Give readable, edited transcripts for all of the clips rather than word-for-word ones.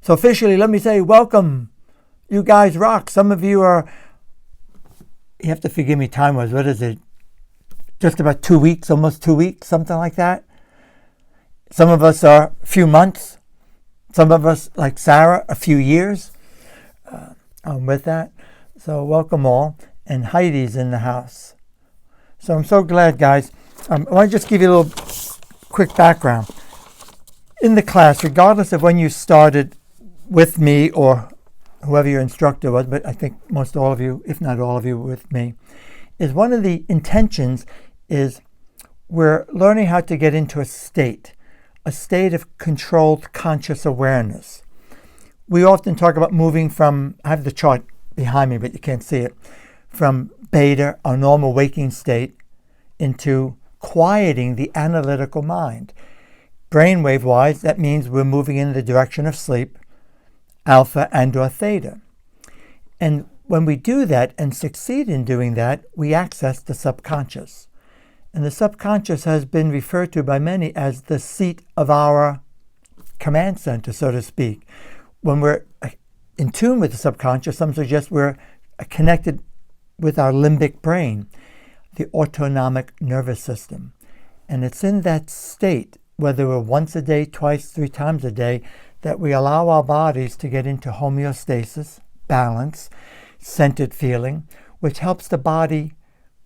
So officially, let me say, welcome. You guys rock. Some of you are, you have to forgive me time-wise, what is it? Just about 2 weeks, almost 2 weeks, something like that. Some of us are a few months. Some of us, like Sarah, a few years. With that. So welcome all. And Heidi's in the house. So I'm so glad, guys. I want to just give you a little quick background. In the class, regardless of when you started with me or whoever your instructor was, but I think most all of you, if not all of you with me, is one of the intentions is we're learning how to get into a state of controlled conscious awareness. We often talk about moving from, I have the chart behind me, but you can't see it, from beta, our normal waking state, into quieting the analytical mind. Brainwave-wise, that means we're moving in the direction of sleep, alpha and or theta. And when we do that and succeed in doing that, we access the subconscious. And the subconscious has been referred to by many as the seat of our command center, so to speak. When we're in tune with the subconscious, some suggest we're connected with our limbic brain, the autonomic nervous system. And it's in that state, whether we're once a day, twice, 3 times a day, that we allow our bodies to get into homeostasis, balance, centered feeling, which helps the body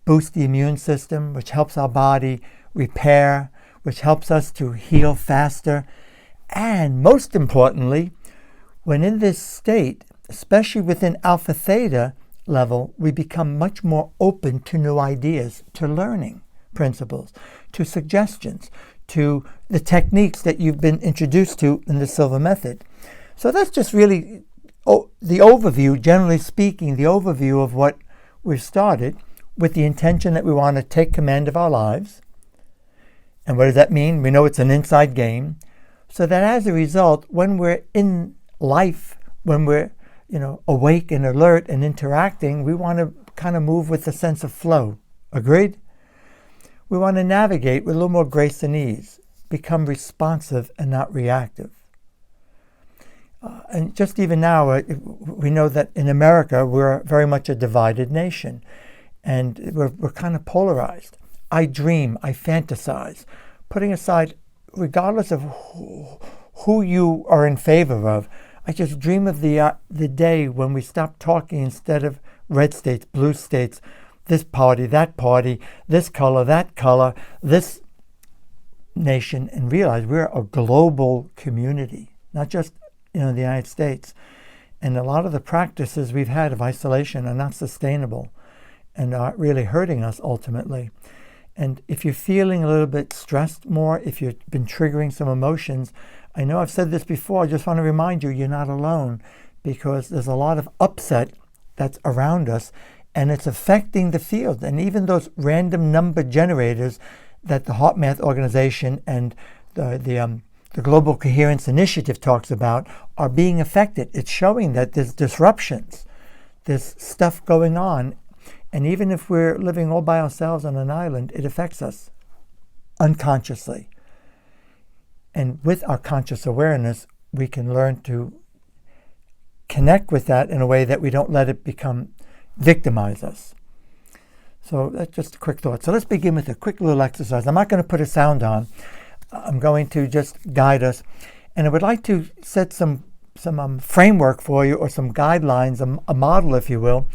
boost the immune system, which helps our body repair, which helps us to heal faster. And most importantly, when in this state, especially within alpha theta level, we become much more open to new ideas, to learning principles, to suggestions, to the techniques that you've been introduced to in the Silva Method. So that's just really the overview, generally speaking, the overview of what we've started with the intention that we want to take command of our lives. And what does that mean? We know it's an inside game. So that as a result, when we're in life, when we're awake and alert and interacting, we want to kind of move with a sense of flow. Agreed? We want to navigate with a little more grace and ease, become responsive and not reactive. And just even now, we know that in America, we're very much a divided nation. And we're kind of polarized. I dream, I fantasize, putting aside, regardless of who you are in favor of, I just dream of the day when we stop talking instead of red states, blue states, this party, this color, this nation, and realize we're a global community, not just the United States. And a lot of the practices we've had of isolation are not sustainable and are really hurting us ultimately. And if you're feeling a little bit stressed more, if you've been triggering some emotions, I know I've said this before, I just want to remind you, you're not alone, because there's a lot of upset that's around us, and it's affecting the field. And even those random number generators that the HeartMath organization and the Global Coherence Initiative talks about are being affected. It's showing that there's disruptions, there's stuff going on. And even if we're living all by ourselves on an island, it affects us unconsciously. And with our conscious awareness, we can learn to connect with that in a way that we don't let it victimize us. So that's just a quick thought. So let's begin with a quick little exercise. I'm not going to put a sound on. I'm going to just guide us. And I would like to set some framework for you, or some guidelines, a model, if you will,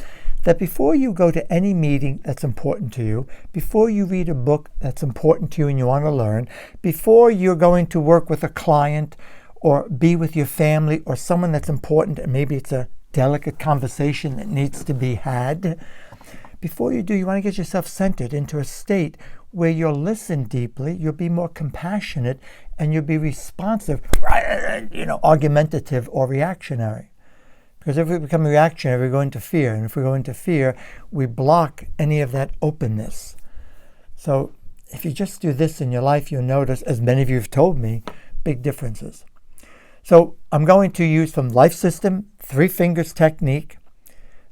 that before you go to any meeting that's important to you, before you read a book that's important to you and you want to learn, before you're going to work with a client or be with your family or someone that's important, and maybe it's a delicate conversation that needs to be had, before you do, you want to get yourself centered into a state where you'll listen deeply, you'll be more compassionate, and you'll be responsive, argumentative or reactionary. Because if we become reactionary, we go into fear. And if we go into fear, we block any of that openness. So if you just do this in your life, you'll notice, as many of you have told me, big differences. So I'm going to use from Life System, 3 Fingers Technique,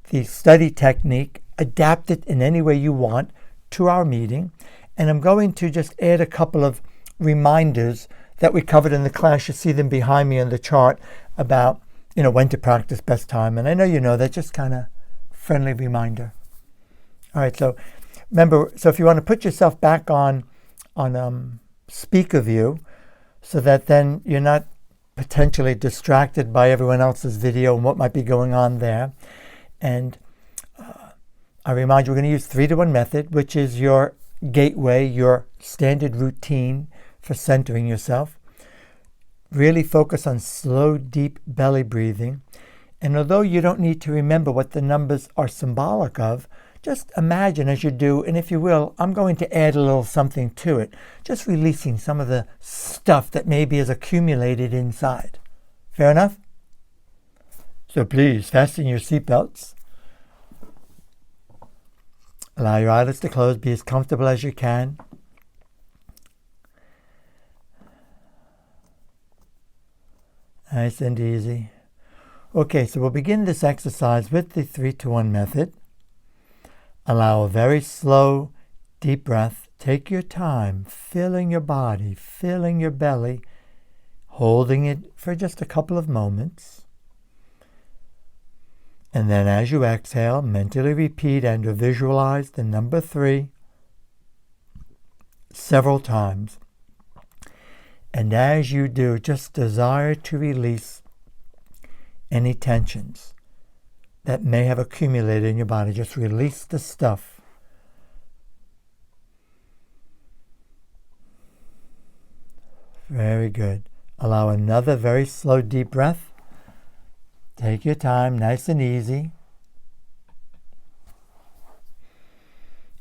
the study technique, adapt it in any way you want to our meeting. And I'm going to just add a couple of reminders that we covered in the class. You see them behind me on the chart. about, when to practice best time. And I know you know that, just kind of friendly reminder. All right, so remember, so if you want to put yourself back on speaker view, so that then you're not potentially distracted by everyone else's video and what might be going on there. And I remind you, we're going to use 3-to-1 method, which is your gateway, your standard routine for centering yourself. Really focus on slow, deep belly breathing. And although you don't need to remember what the numbers are symbolic of, just imagine as you do, and if you will, I'm going to add a little something to it, just releasing some of the stuff that maybe is accumulated inside. Fair enough? So please, fasten your seatbelts. Allow your eyelids to close. Be as comfortable as you can. Nice and easy. Okay, so we'll begin this exercise with the 3-to-1 method. Allow a very slow, deep breath. Take your time, filling your body, filling your belly, holding it for just a couple of moments. And then as you exhale, mentally repeat and visualize the number 3 several times. And as you do, just desire to release any tensions that may have accumulated in your body. Just release the stuff. Very good. Allow another very slow, deep breath. Take your time, nice and easy.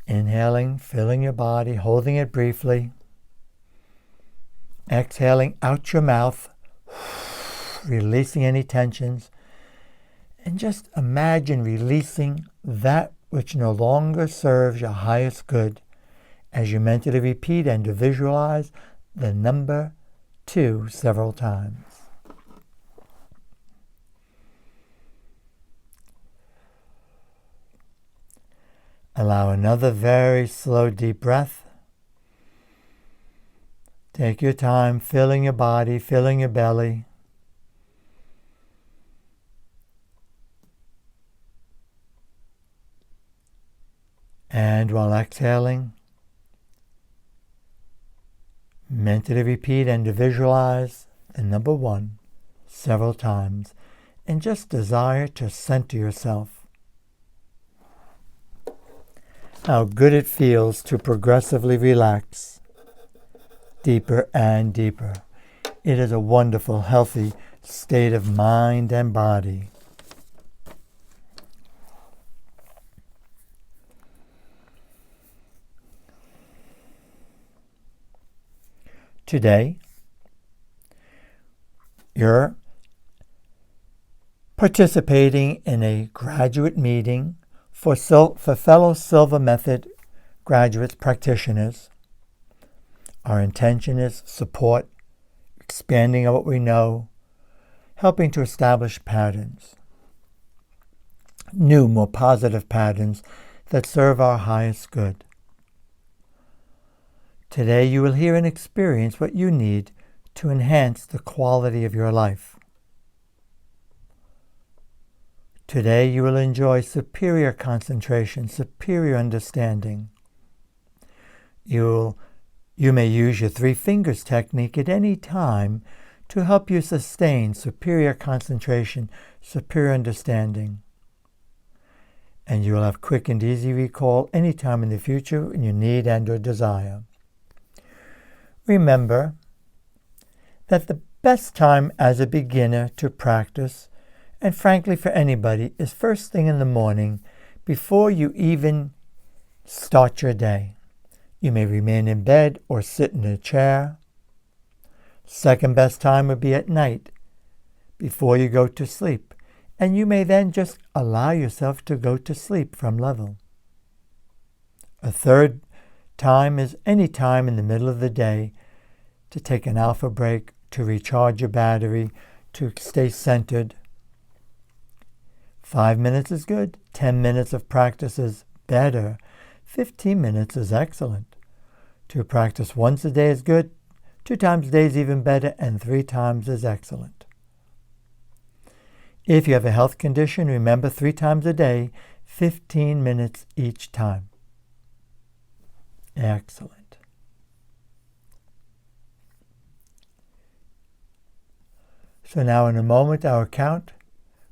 Inhaling, filling your body, holding it briefly. Exhaling out your mouth, releasing any tensions. And just imagine releasing that which no longer serves your highest good as you mentally repeat and visualize the number 2 several times. Allow another very slow, deep breath. Take your time, filling your body, filling your belly. And while exhaling, mentally repeat and visualize the number 1 several times, and just desire to center yourself. How good it feels to progressively relax deeper and deeper. It is a wonderful, healthy state of mind and body. Today, you're participating in a graduate meeting for fellow Silva Method graduates, practitioners. Our intention is support, expanding on what we know, helping to establish patterns, new, more positive patterns that serve our highest good. Today you will hear and experience what you need to enhance the quality of your life. Today you will enjoy superior concentration, superior understanding. You may use your 3 fingers technique at any time to help you sustain superior concentration, superior understanding. And you will have quick and easy recall any time in the future when you need and or desire. Remember that the best time as a beginner to practice, and frankly for anybody, is first thing in the morning before you even start your day. You may remain in bed or sit in a chair. Second best time would be at night before you go to sleep, and you may then just allow yourself to go to sleep from level. A third time is any time in the middle of the day to take an alpha break, to recharge your battery, to stay centered. 5 minutes is good. 10 minutes of practice is better. 15 minutes is excellent. To practice once a day is good. 2 times a day is even better, and 3 times is excellent. If you have a health condition, remember 3 times a day, 15 minutes each time. Excellent. So now in a moment I'll count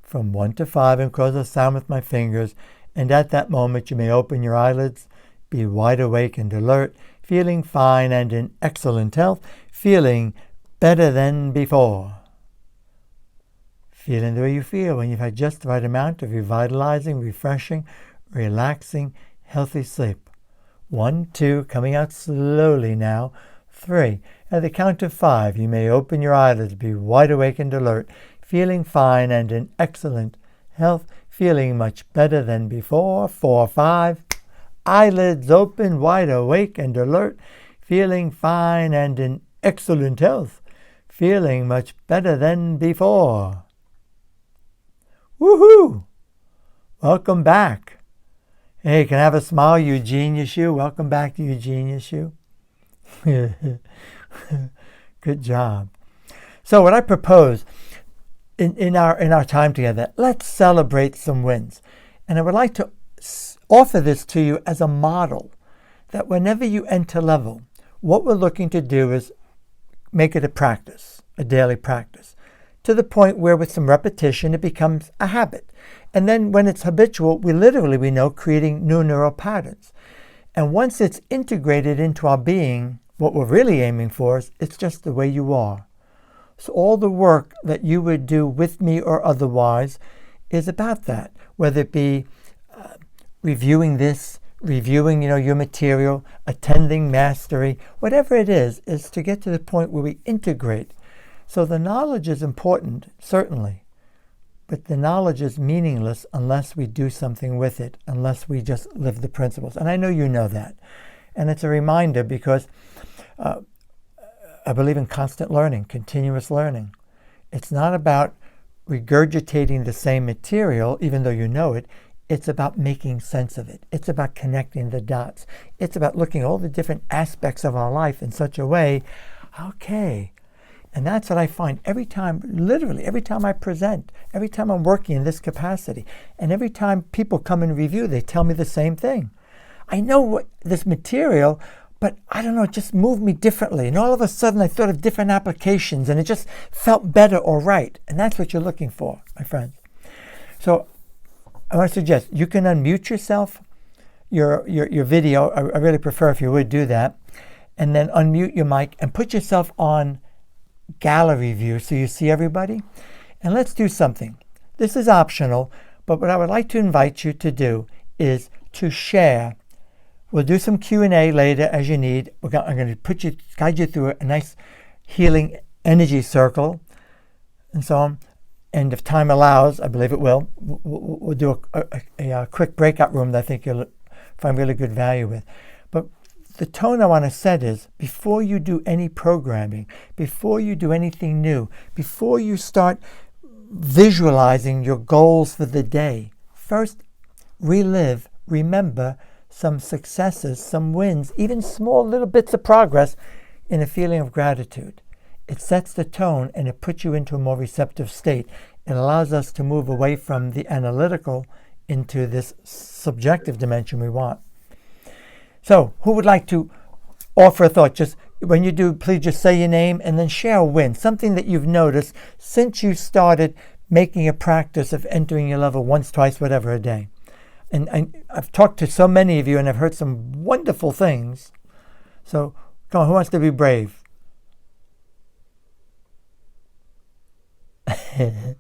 from 1 to 5 and cause a sound with my fingers. And at that moment you may open your eyelids, be wide awake and alert, feeling fine and in excellent health, feeling better than before. Feeling the way you feel when you've had just the right amount of revitalizing, refreshing, relaxing, healthy sleep. 1, 2, coming out slowly now. 3. At the count of 5, you may open your eyelids, be wide awake and alert, feeling fine and in excellent health, feeling much better than before. 4, 5. Eyelids open, wide awake and alert, feeling fine and in excellent health, feeling much better than before. Woohoo! Welcome back. Hey, can I have a smile, Eugene Yeshu? Welcome back to Eugene Yeshu. Good job. So what I propose in our time together, let's celebrate some wins. And I would like to offer this to you as a model that whenever you enter level, what we're looking to do is make it a practice, a daily practice, to the point where with some repetition it becomes a habit. And then when it's habitual, we know creating new neural patterns. And once it's integrated into our being, what we're really aiming for is it's just the way you are. So all the work that you would do with me or otherwise is about that, whether it be reviewing your material, attending mastery, whatever it is to get to the point where we integrate. So the knowledge is important, certainly, but the knowledge is meaningless unless we do something with it, unless we just live the principles. And I know you know that. And it's a reminder because I believe in constant learning, continuous learning. It's not about regurgitating the same material, even though you know it. It's about making sense of it. It's about connecting the dots. It's about looking at all the different aspects of our life in such a way, okay. And that's what I find every time, literally, every time I present, every time I'm working in this capacity, and every time people come and review, they tell me the same thing. I know this material, but I don't know, it just moved me differently. And all of a sudden I thought of different applications and it just felt better or right. And that's what you're looking for, my friends. So I want to suggest you can unmute yourself, your video. I really prefer if you would do that. And then unmute your mic and put yourself on gallery view so you see everybody. And let's do something. This is optional, but what I would like to invite you to do is to share. We'll do some Q&A later as you need. I'm going to guide you through a nice healing energy circle and so on. And if time allows, I believe it will, we'll do a quick breakout room that I think you'll find really good value with. But the tone I want to set is, before you do any programming, before you do anything new, before you start visualizing your goals for the day, first remember some successes, some wins, even small little bits of progress in a feeling of gratitude. It sets the tone and it puts you into a more receptive state. It allows us to move away from the analytical into this subjective dimension we want. So, who would like to offer a thought? Just when you do, please just say your name and then share a win, something that you've noticed since you started making a practice of entering your level once, twice, whatever a day. And I've talked to so many of you and I've heard some wonderful things. So, come on, who wants to be brave? Hey,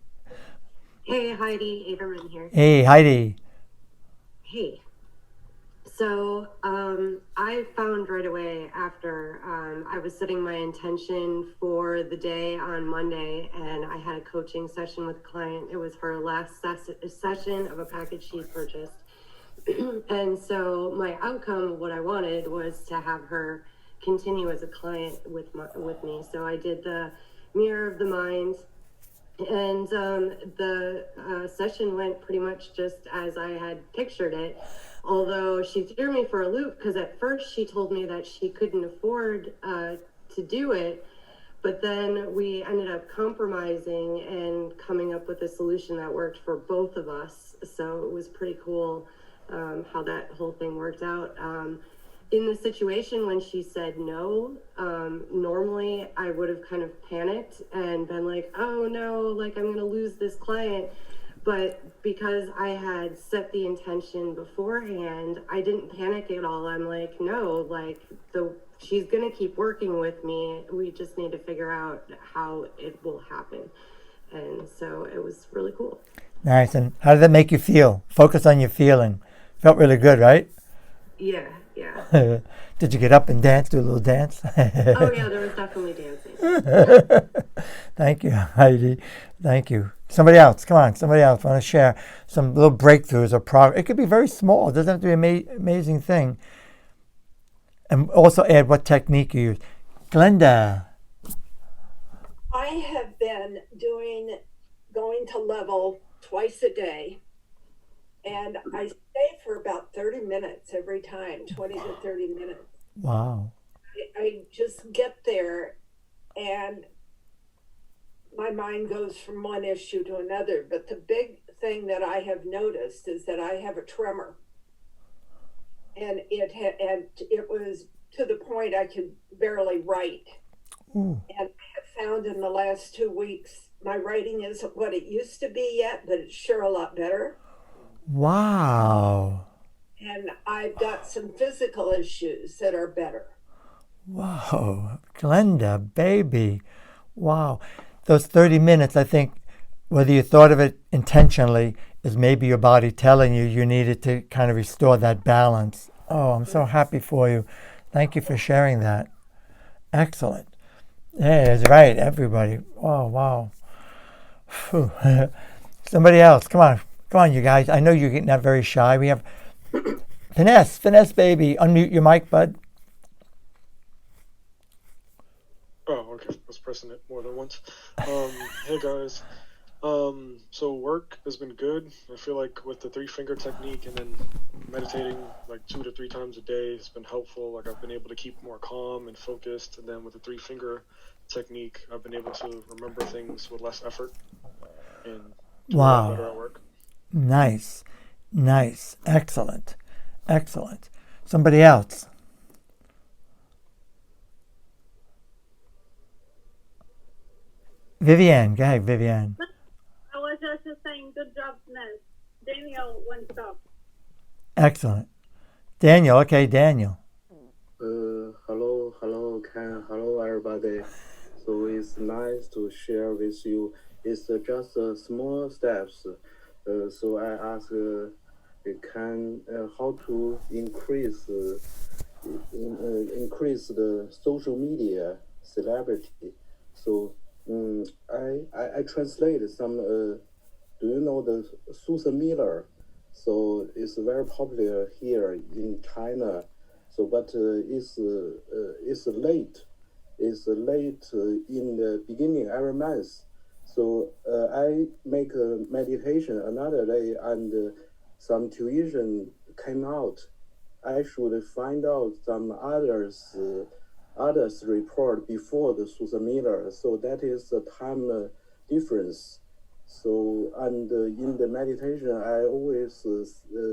Heidi, Averman here. Hey, Heidi. Hey. So, I found right away after I was setting my intention for the day on Monday, and I had a coaching session with a client. It was her last session of a package she'd purchased. And so my outcome, what I wanted, was to have her continue as a client with me. So I did the mirror of the mind. And the session went pretty much just as I had pictured it, although she threw me for a loop because at first she told me that she couldn't afford to do it, but then we ended up compromising and coming up up with a solution that worked for both of us. So it was pretty cool how that whole thing worked out. In the situation when she said no, normally I would have kind of panicked and been like, oh no, like I'm going to lose this client. But because I had set the intention beforehand, I didn't panic at all. I'm like, no, like she's going to keep working with me. We just need to figure out how it will happen. And so it was really cool. Nice. And how did that make you feel? Focus on your feeling. Felt really good, right? Yeah. Did you get up and dance, do a little dance? Oh yeah, there was definitely dancing. Thank you, Heidi. Thank you. Somebody else, come on, somebody else want to share some little breakthroughs or progress. It could be very small. It doesn't have to be an amazing thing. And also add what technique you use. Glenda. I have been going to level twice a day. And I stay for about 30 minutes every time, 20 to 30 minutes. Wow. I just get there and my mind goes from one issue to another. But the big thing that I have noticed is that I have a tremor. And it was to the point I could barely write. Ooh. And I have found in the last 2 weeks, my writing isn't what it used to be yet, but it's sure a lot better. Wow. And I've got some physical issues that are better. Whoa. Glenda, baby. Wow. Those 30 minutes, I think, whether you thought of it intentionally, is maybe your body telling you needed to kind of restore that balance. Oh, I'm so happy for you. Thank you for sharing that. Excellent. Yeah, that's right, everybody. Oh, wow. Whew. Somebody else, come on. Come on, you guys. I know you're getting that very shy. We have Finesse, baby. Unmute your mic, bud. Oh, okay. I was pressing it more than once. Hey, guys. So work has been good. I feel like with the 3-finger technique and then meditating like 2 to 3 times a day has been helpful. Like I've been able to keep more calm and focused. And then with the 3-finger technique, I've been able to remember things with less effort and do better at work. Nice. Excellent. Somebody else. Vivian, go ahead, Vivian. I was just saying, good job, Ness. Daniel went up. Excellent. Daniel, okay, Daniel. Hello, Ken. Hello, everybody. So it's nice to share with you. It's just small steps. So I ask Ken how to increase the social media celebrity. So I translate some. Do you know the Susan Miller? So it's very popular here in China. So but it's late. It's late in the beginning every month. So I make a meditation another day, and some tuition came out. I should find out some others report before the Susan Miller. So that is the time difference. So and in the meditation, I always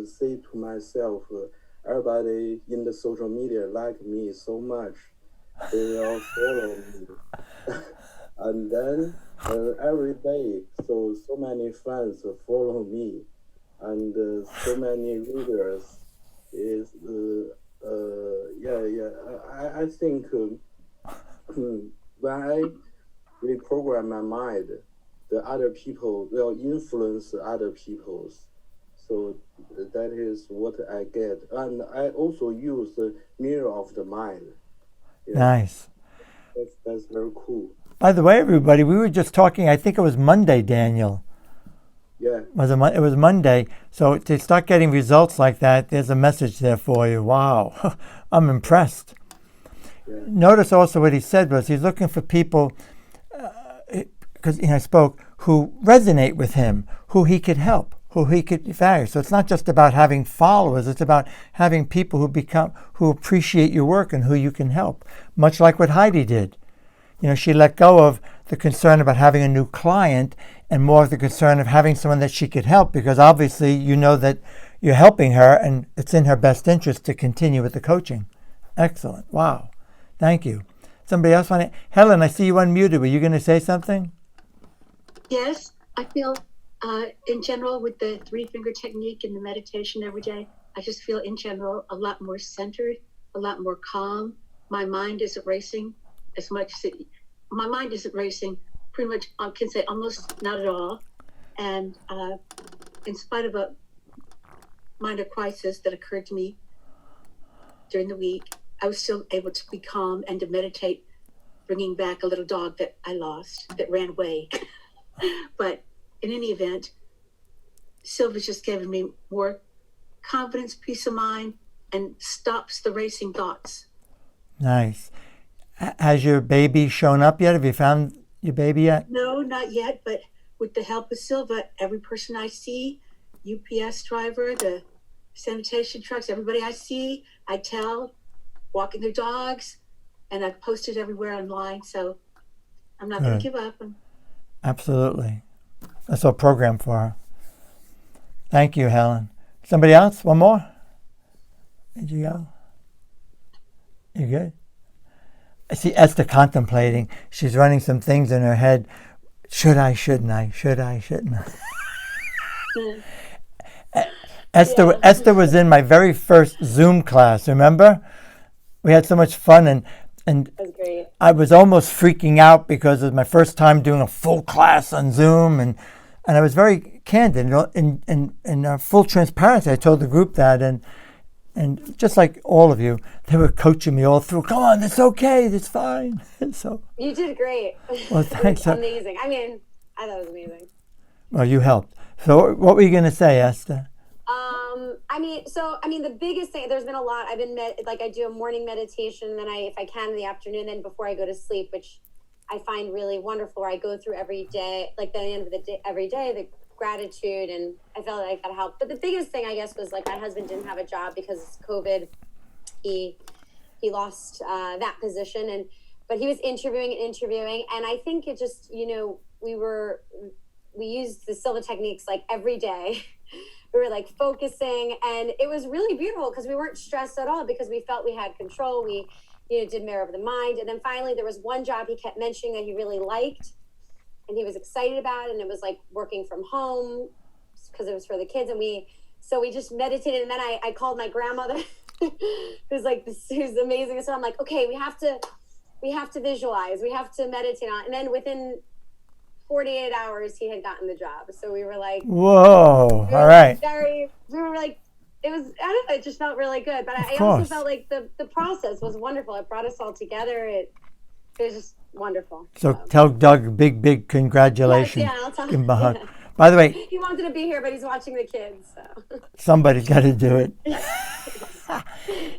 say to myself, everybody in the social media like me so much, they will follow me. And then every day, so many fans follow me, and so many readers is I think when I reprogram my mind, the other people will influence other people's. So that is what I get, and I also use the mirror of the mind. Yeah. Nice. That's very cool. By the way, everybody, we were just talking, I think it was Monday, Daniel. Yeah. It was Monday. So to start getting results like that, there's a message there for you. Wow. I'm impressed. Yeah. Notice also what he said was he's looking for people, because I spoke, who resonate with him, who he could help, who he could value. So it's not just about having followers, it's about having people who appreciate your work and who you can help. Much like what Heidi did. She let go of the concern about having a new client and more of the concern of having someone that she could help, because obviously you know that you're helping her and it's in her best interest to continue with the coaching. Excellent. Wow. Thank you. Somebody else want to? Helen, I see you unmuted. Were you going to say something? Yes, I feel in general with the 3-finger technique and the meditation every day, I just feel in general a lot more centered, a lot more calm. My mind isn't racing as much as my mind isn't racing pretty much, I can say almost not at all. And in spite of a minor crisis that occurred to me during the week, I was still able to be calm and to meditate, bringing back a little dog that I lost, that ran away. But in any event, Silva's just given me more confidence, peace of mind, and stops the racing thoughts. Nice. Has your baby shown up yet? Have you found your baby yet? No, not yet, but with the help of Silva, every person I see, UPS driver, the sanitation trucks, everybody I see, I tell, walking their dogs, and I've posted everywhere online, so I'm not going to give up. Absolutely. That's our program for her. Thank you, Helen. Somebody else? One more? Did you go? You good? I see Esther contemplating. She's running some things in her head. Should I, shouldn't I? Should I, shouldn't I? Esther was in my very first Zoom class, remember? We had so much fun, and That was great. I was almost freaking out because it was my first time doing a full class on Zoom, and I was very candid. In full transparency, I told the group that, and just like all of you, they were coaching me all through. Come on, it's okay, it's fine. So You did great. well, thanks. Amazing. I mean, I thought it was amazing. Well, you helped. So, what were you going to say, Esther? I mean, the biggest thing, there's been a lot. I've been, I do a morning meditation, and then if I can, in the afternoon, then before I go to sleep, which I find really wonderful, where I go through every day, like the end of the day, every day, the gratitude, and I felt like that helped. But the biggest thing, I guess, was like my husband didn't have a job because of COVID. He lost that position, but he was interviewing, and I think it just, we used the Silva techniques like every day. We were like focusing, and it was really beautiful because we weren't stressed at all because we felt we had control. We, did Mirror of the Mind. And then finally there was one job he kept mentioning that he really liked and he was excited about, and it was like working from home because it was for the kids. And we just meditated, and then I called my grandmother who's amazing. So I'm like, okay, we have to visualize, we have to meditate on it. And then within 48 hours he had gotten the job. So we were like, whoa, all right. We were like, it was, I don't know, it just felt really good. But I also felt like the process was wonderful. It brought us all together. It was just wonderful. So tell Doug big congratulations. Yes, yeah, I'll tell him. him. By the way, he wanted to be here, but he's watching the kids. So somebody's got to do it.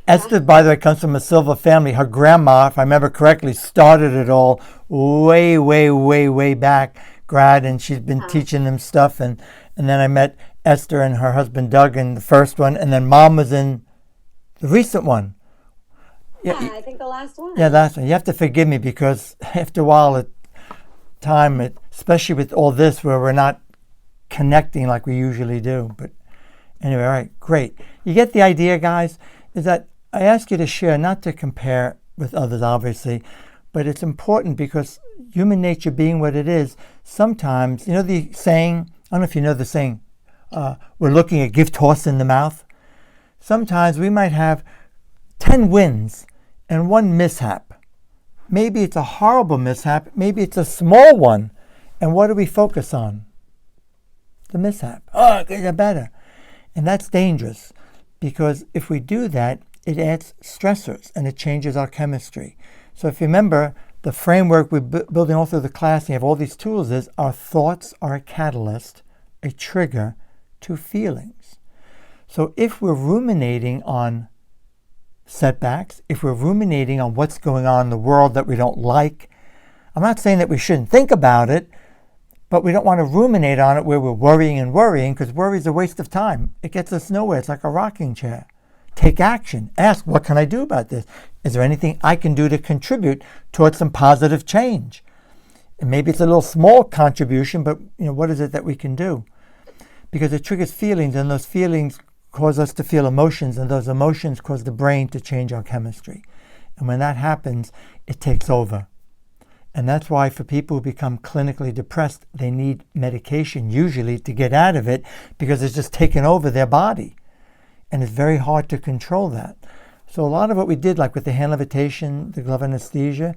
Esther, by the way, comes from a Silva family. Her grandma, if I remember correctly, started it all way back, grad, and she's been teaching them stuff. And then I met Esther and her husband Doug in the first one, and then Mom was in the recent one. Yeah, I think the last one. Yeah, last one. You have to forgive me because after a while, especially with all this where we're not connecting like we usually do. But anyway, all right, great. You get the idea, guys, is that I ask you to share, not to compare with others, obviously, but it's important because human nature being what it is, sometimes, the saying, I don't know if you know the saying, we're looking at gift horse in the mouth. Sometimes we might have 10 wins and one mishap. Maybe it's a horrible mishap, maybe it's a small one. And what do we focus on? The mishap. Oh, it get better. And that's dangerous because if we do that, it adds stressors and it changes our chemistry. So if you remember, the framework we're building all through the class, and you have all these tools, is our thoughts are a catalyst, a trigger to feelings. So if we're ruminating on setbacks, if we're ruminating on what's going on in the world that we don't like, I'm not saying that we shouldn't think about it, but we don't want to ruminate on it where we're worrying because worry is a waste of time. It gets us nowhere. It's like a rocking chair. Take action. Ask, what can I do about this? Is there anything I can do to contribute towards some positive change? And maybe it's a little small contribution, but what is it that we can do? Because it triggers feelings, and those feelings cause us to feel emotions, and those emotions cause the brain to change our chemistry. And when that happens, it takes over. And that's why for people who become clinically depressed, they need medication usually to get out of it, because it's just taken over their body. And it's very hard to control that. So a lot of what we did, like with the hand levitation, the glove anesthesia,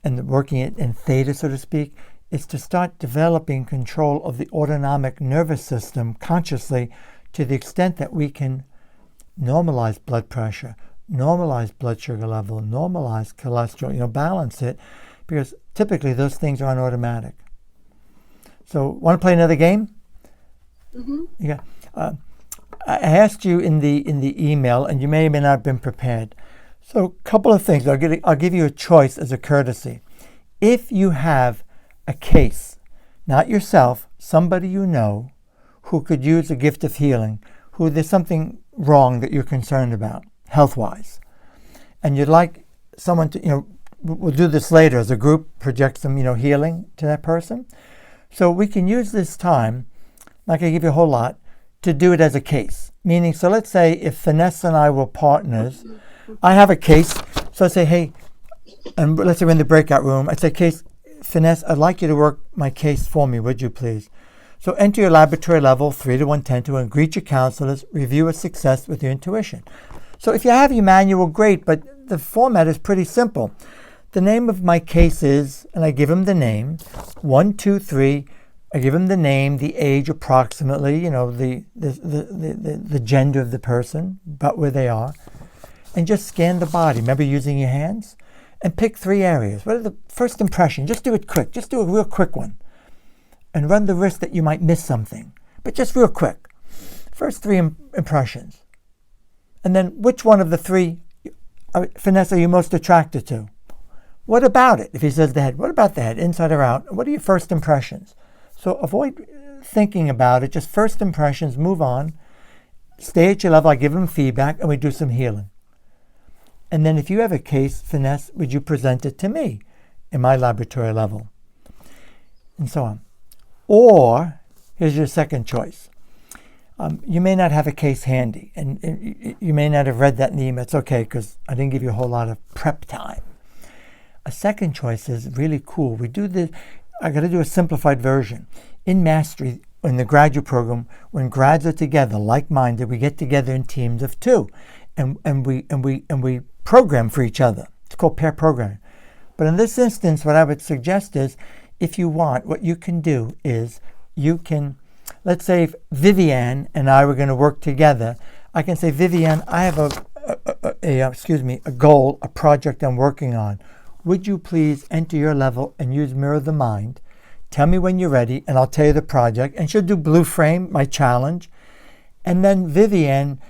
and working it in theta, so to speak, is to start developing control of the autonomic nervous system consciously, to the extent that we can normalize blood pressure, normalize blood sugar level, normalize cholesterol, balance it, because typically those things are on automatic. So, want to play another game? Mm-hmm. Yeah. I asked you in the email, and you may or may not have been prepared. So, a couple of things. I'll give you a choice as a courtesy. If you have a case, not yourself, somebody you know, who could use a gift of healing, who there's something wrong that you're concerned about, health-wise, and you'd like someone to, we'll do this later as a group, project some, healing to that person. So we can use this time, not going to give you a whole lot, to do it as a case. Meaning, so let's say if Vanessa and I were partners, I have a case, so I say, hey, and let's say we're in the breakout room, I say, case, Vanessa, I'd like you to work my case for me, would you please? So enter your laboratory level 3 to 110 and greet your counselors, review a success with your intuition. So if you have your manual, great, but the format is pretty simple. The name of my case is, and I give him the name, 1, 2, 3. I give him the name, the age approximately, the gender of the person, about where they are, and just scan the body. Remember using your hands? And pick 3 areas. What are the first impression? Just do it quick. Just do a real quick one. And run the risk that you might miss something. But just real quick. First 3 impressions. And then which one of the 3, Vanessa, are you most attracted to? What about it? If he says the head, what about the head, inside or out? What are your first impressions? So avoid thinking about it. Just first impressions, move on. Stay at your level. I give him feedback, and we do some healing. And then if you have a case, Vanessa, would you present it to me in my laboratory level? And so on. Or, here's your second choice. You may not have a case handy, and you may not have read that in the email. It's okay, because I didn't give you a whole lot of prep time. A second choice is really cool. We do this, I got to do a simplified version. In Mastery, in the graduate program, when grads are together, like-minded, we get together in teams of 2, and we program for each other. It's called pair programming. But in this instance, what I would suggest is, if you want, what you can do is you can, let's say if Vivian and I were going to work together, I can say, Vivian, I have a goal, a project I'm working on. Would you please enter your level and use Mirror the Mind? Tell me when you're ready, and I'll tell you the project. And she'll do Blue Frame, my challenge. And then Vivian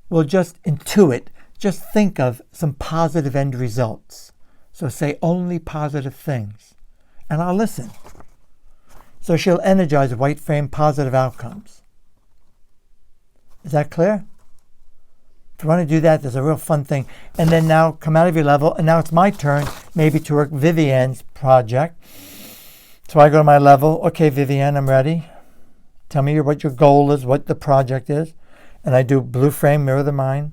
will just intuit, just think of some positive end results. So say only positive things. And I'll listen. So she'll energize white frame positive outcomes. Is that clear? If you want to do that, there's a real fun thing. And then now come out of your level, and now it's my turn maybe to work Vivian's project. So I go to my level. Okay, Vivian, I'm ready. Tell me what your goal is, what the project is. And I do Blue Frame, Mirror the Mind.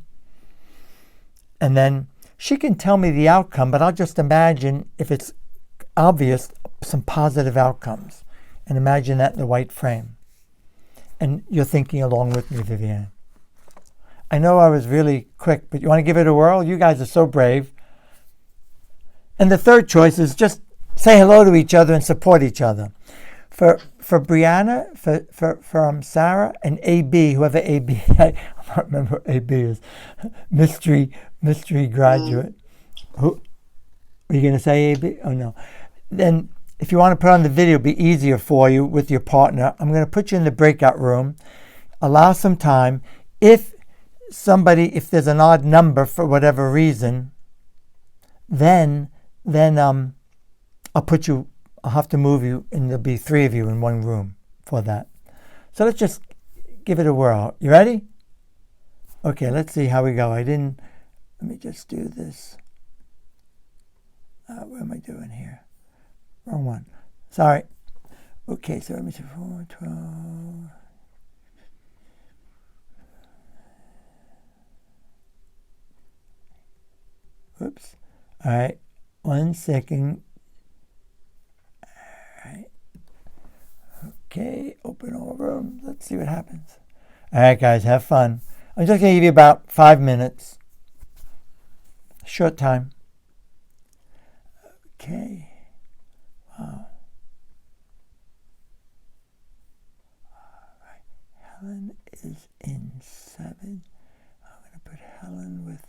And then she can tell me the outcome, but I'll just imagine, if it's obvious, some positive outcomes. And imagine that in the white frame. And you're thinking along with me, Vivian. I know I was really quick, but you want to give it a whirl? You guys are so brave. And the third choice is just say hello to each other and support each other. For Brianna, for Sarah, and AB, whoever AB, I don't remember what AB is, mystery graduate. Who are you going to say AB? Oh, no. Then if you want to put on the video, it'll be easier for you with your partner. I'm going to put you in the breakout room. Allow some time. If there's an odd number for whatever reason, then I'll have to move you, and there'll be 3 of you in one room for that. So let's just give it a whirl. You ready? Okay, let's see how we go. Let me just do this. What am I doing here? Wrong one. Sorry. Okay, so let me see. 4, 12. Oops. All right. 1 second. All right. Okay, open all rooms. Let's see what happens. All right, guys, have fun. I'm just going to give you about 5 minutes. Short time. Okay. Wow. All right. Helen is in 7. I'm going to put Helen with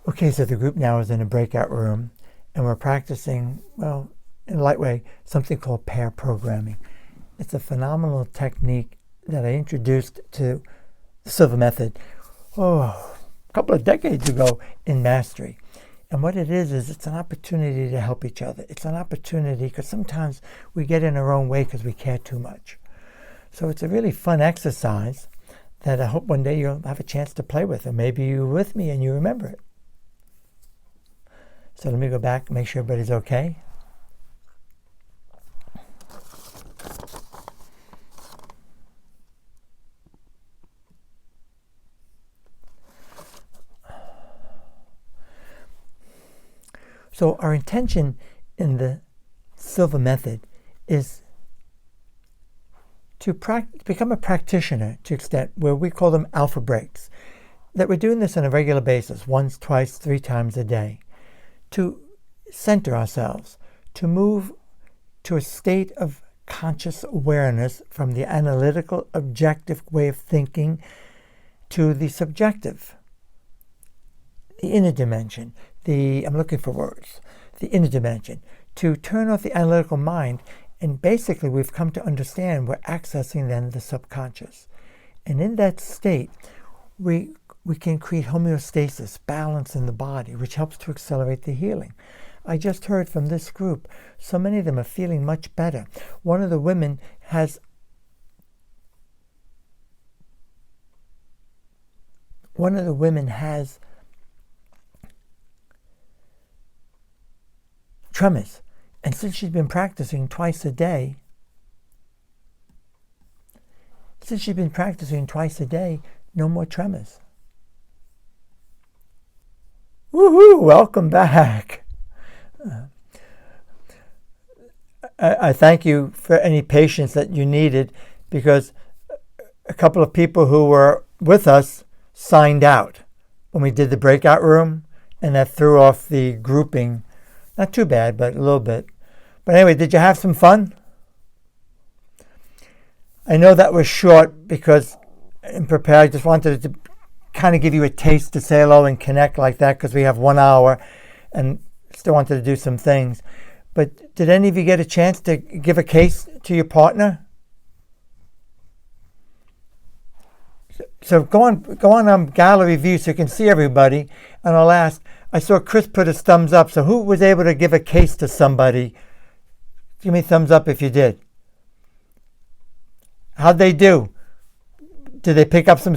Okay, so the group now is in a breakout room, and we're practicing, well, in a light way, something called pair programming. It's a phenomenal technique that I introduced to the Silva Method, a couple of decades ago in Mastery. And what it is it's an opportunity to help each other. It's an opportunity because sometimes we get in our own way because we care too much. So it's a really fun exercise that I hope one day you'll have a chance to play with, or maybe you're with me and you remember it. So let me go back and make sure everybody's okay. So our intention in the Silva Method is to become a practitioner to extent where we call them alpha breaks. That we're doing this on a regular basis, once, twice, 3 times a day. To center ourselves, to move to a state of conscious awareness from the analytical, objective way of thinking to the subjective, the inner dimension, I'm looking for words, the inner dimension, to turn off the analytical mind, and basically we've come to understand we're accessing then the subconscious. And in that state, we can create homeostasis, balance in the body, which helps to accelerate the healing. I just heard from this group, so many of them are feeling much better. One of the women has tremors. And since she's been practicing twice a day, no more tremors. Woohoo! Welcome back. I thank you for any patience that you needed, because a couple of people who were with us signed out when we did the breakout room, and that threw off the grouping. Not too bad, but a little bit. But anyway, did you have some fun? I know that was short because in prepare, I just wanted to kind of give you a taste to say hello and connect like that, because we have 1 hour and still wanted to do some things. But did any of you get a chance to give a case to your partner? So go on gallery view so you can see everybody. And I'll ask, I saw Chris put his thumbs up. So who was able to give a case to somebody? Give me a thumbs up if you did. How'd they do? Did they pick up some?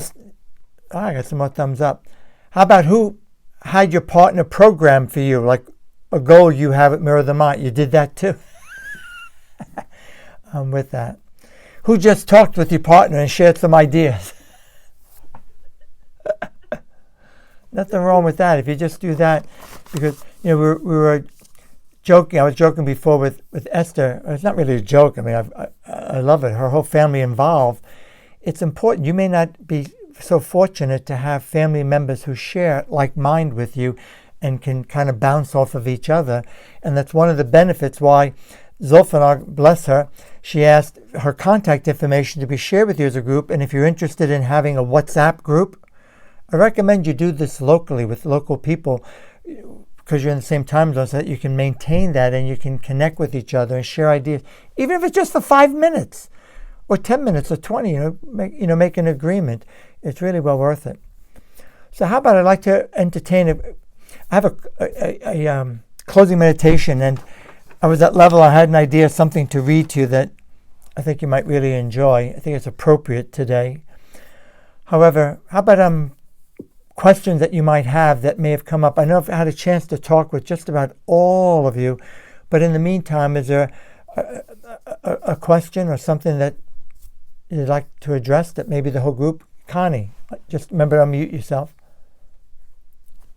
Oh, I got some more thumbs up. How about who had your partner program for you? Like a goal you have at Mirror the Mind. You did that too? I'm with that. Who just talked with your partner and shared some ideas? Nothing wrong with that if you just do that, because we were joking. I was joking before with Esther. It's not really a joke. I mean, I love it. Her whole family involved. It's important. You may not be so fortunate to have family members who share like mind with you and can kind of bounce off of each other. And that's one of the benefits why Zulfanar, bless her, she asked her contact information to be shared with you as a group, and if you're interested in having a WhatsApp group, I recommend you do this locally with local people because you're in the same time zone so that you can maintain that and you can connect with each other and share ideas, even if it's just for 5 minutes or 10 minutes or 20, make an agreement. It's really well worth it. So how about I'd like to entertain I have a closing meditation, and I was at level, I had an idea, something to read to you that I think you might really enjoy. I think it's appropriate today. However, how about questions that you might have that may have come up? I know I've had a chance to talk with just about all of you, but in the meantime, is there a question or something that you'd like to address that maybe the whole group? Connie, just remember to unmute yourself.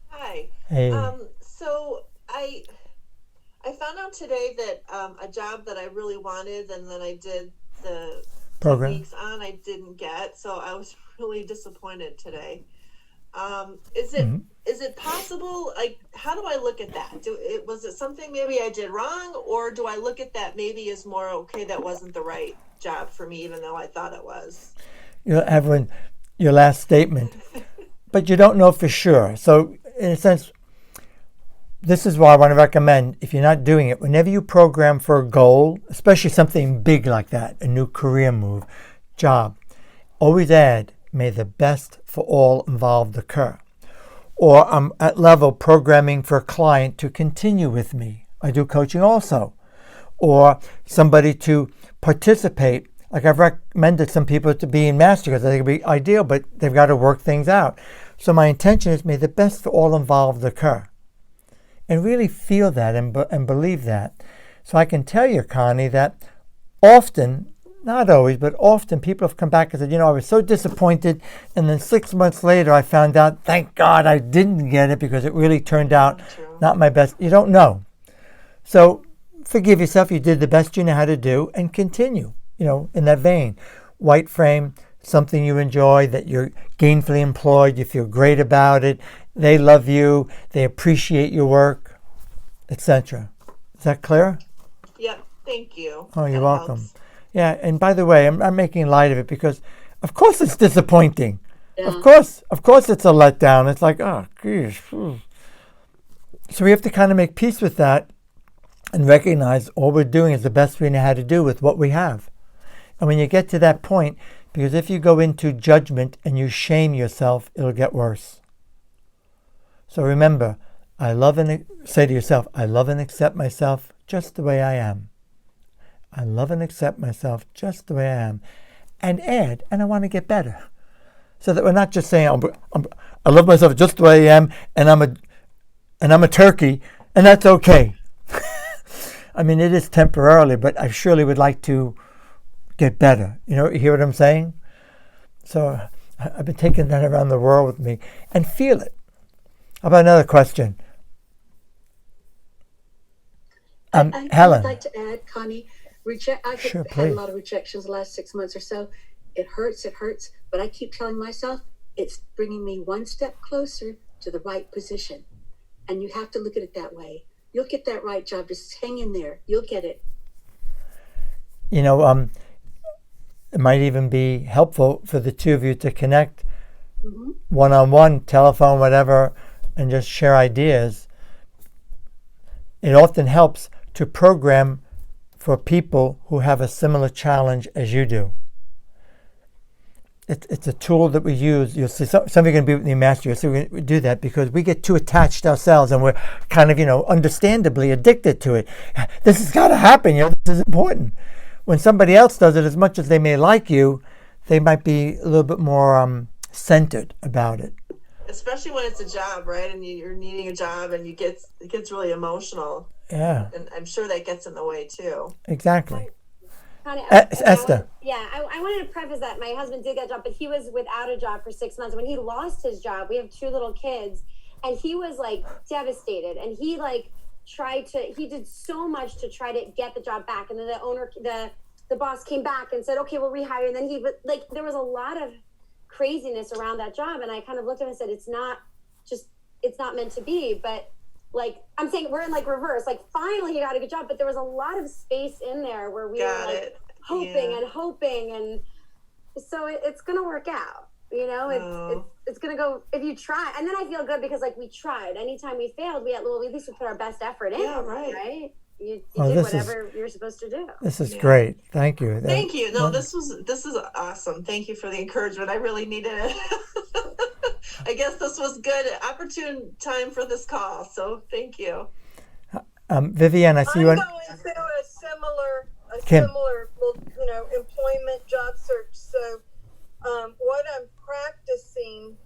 Hi. Hey. So I found out today that a job that I really wanted and then I did the Program. techniques on I didn't get, so I was really disappointed today. Is it possible? Like, how do I look at that? Was it something maybe I did wrong, or do I look at that maybe as more okay? That wasn't the right job for me, even though I thought it was. Evelyn, your last statement, but you don't know for sure. So, in a sense, this is why I want to recommend, if you're not doing it, whenever you program for a goal, especially something big like that, a new career move, job, always add, may the best for all involved occur. Or I'm at level programming for a client to continue with me. I do coaching also. Or somebody to participate. Like I've recommended some people to be in master because I think it'd be ideal, but they've got to work things out. So my intention is may the best for all involved occur. And really feel that and believe that. So I can tell you, Connie, that often, not always, but often people have come back and said, I was so disappointed. And then 6 months later, I found out, thank God I didn't get it because it really turned out not my best. You don't know. So forgive yourself. You did the best you know how to do and continue, in that vein. White frame, something you enjoy, that you're gainfully employed, you feel great about it, they love you, they appreciate your work, etc. Is that clear? Yep. Thank you. Oh, you're That welcome. helps. Yeah, and by the way, I'm making light of it because, of course, it's disappointing. Yeah. Of course, it's a letdown. It's like, oh, gosh. So we have to kind of make peace with that and recognize all we're doing is the best we know how to do with what we have. And when you get to that point, because if you go into judgment and you shame yourself, it'll get worse. So remember, say to yourself, I love and accept myself just the way I am. I love and accept myself just the way I am. And add, and I want to get better. So that we're not just saying, I love myself just the way I am, and I'm a turkey, and that's okay. I mean, it is temporarily, but I surely would like to get better. You hear what I'm saying? So I've been taking that around the world with me and feel it. How about another question? Helen. I'd like to add, Connie, I've Sure, had a please. lot of rejections the last 6 months or so. It hurts, but I keep telling myself it's bringing me one step closer to the right position. And you have to look at it that way. You'll get that right job. Just hang in there. You'll get it. It might even be helpful for the two of you to connect Mm-hmm. one-on-one, telephone, whatever, and just share ideas. It often helps to program for people who have a similar challenge as you do. It's a tool that we use. You'll see some of you are going to be with the master. You'll see we do that because we get too attached ourselves and we're kind of, understandably addicted to it. This has got to happen. This is important. When somebody else does it, as much as they may like you, they might be a little bit more centered about it. Especially when it's a job, right? And you're needing a job, and it gets really emotional. Yeah, And I'm sure that gets in the way too. exactly. Connie, Esther. I wanted to preface that my husband did get a job, but he was without a job for 6 months. When he lost his job, we have 2 little kids, and he was like devastated. And he he did so much to try to get the job back. And then the boss came back and said, okay, we'll rehire. And then there was a lot of craziness around that job. And I kind of looked at him and said, it's not meant to be. But like, I'm saying we're in like reverse, like finally he got a good job, but there was a lot of space in there where we were like hoping, and so it's gonna work out. You know, it's gonna go if you try. And then I feel good because like we tried. Anytime we failed, we at least we put our best effort in. Yeah, right. You did whatever you're supposed to do. This is great. Thank you. Thank you. No, this is awesome. Thank you for the encouragement. I really needed it. I guess this was good, opportune time for this call. So thank you. Vivian, I see you. I'm going through a similar, employment job search. So, what I'm practicing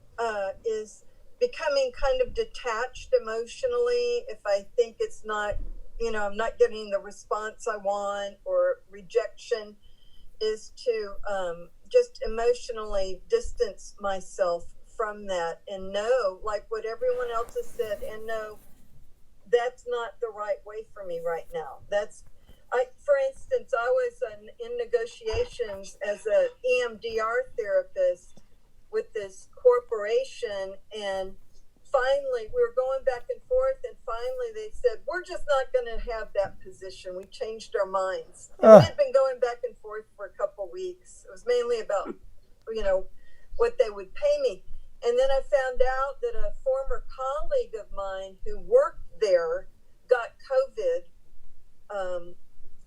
is becoming kind of detached emotionally if I think it's not, I'm not getting the response I want, or rejection, is to just emotionally distance myself from that and know, like what everyone else has said, and know that's not the right way for me right now. For instance, I was in negotiations as a EMDR therapist with this corporation, and finally we were going back and forth, and finally they said, we're just not going to have that position. We changed our minds. We had been going back and forth for a couple weeks. It was mainly about, what they would pay me. And then I found out that a former colleague of mine who worked there got COVID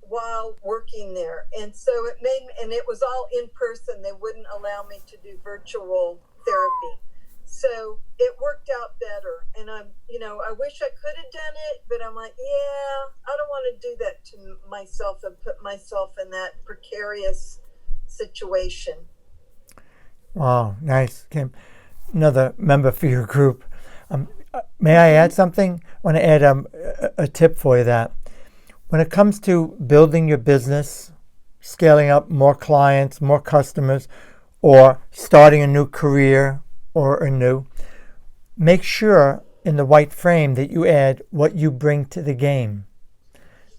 while working there. And so it was all in person. They wouldn't allow me to do virtual therapy. So it worked out better. And I wish I could have done it, but I'm like, I don't want to do that to myself and put myself in that precarious situation. Wow, nice, Kim. Another member for your group. May I add something? I want to add a tip for you that when it comes to building your business, scaling up more clients, more customers, or starting a new career or make sure in the white frame that you add what you bring to the game.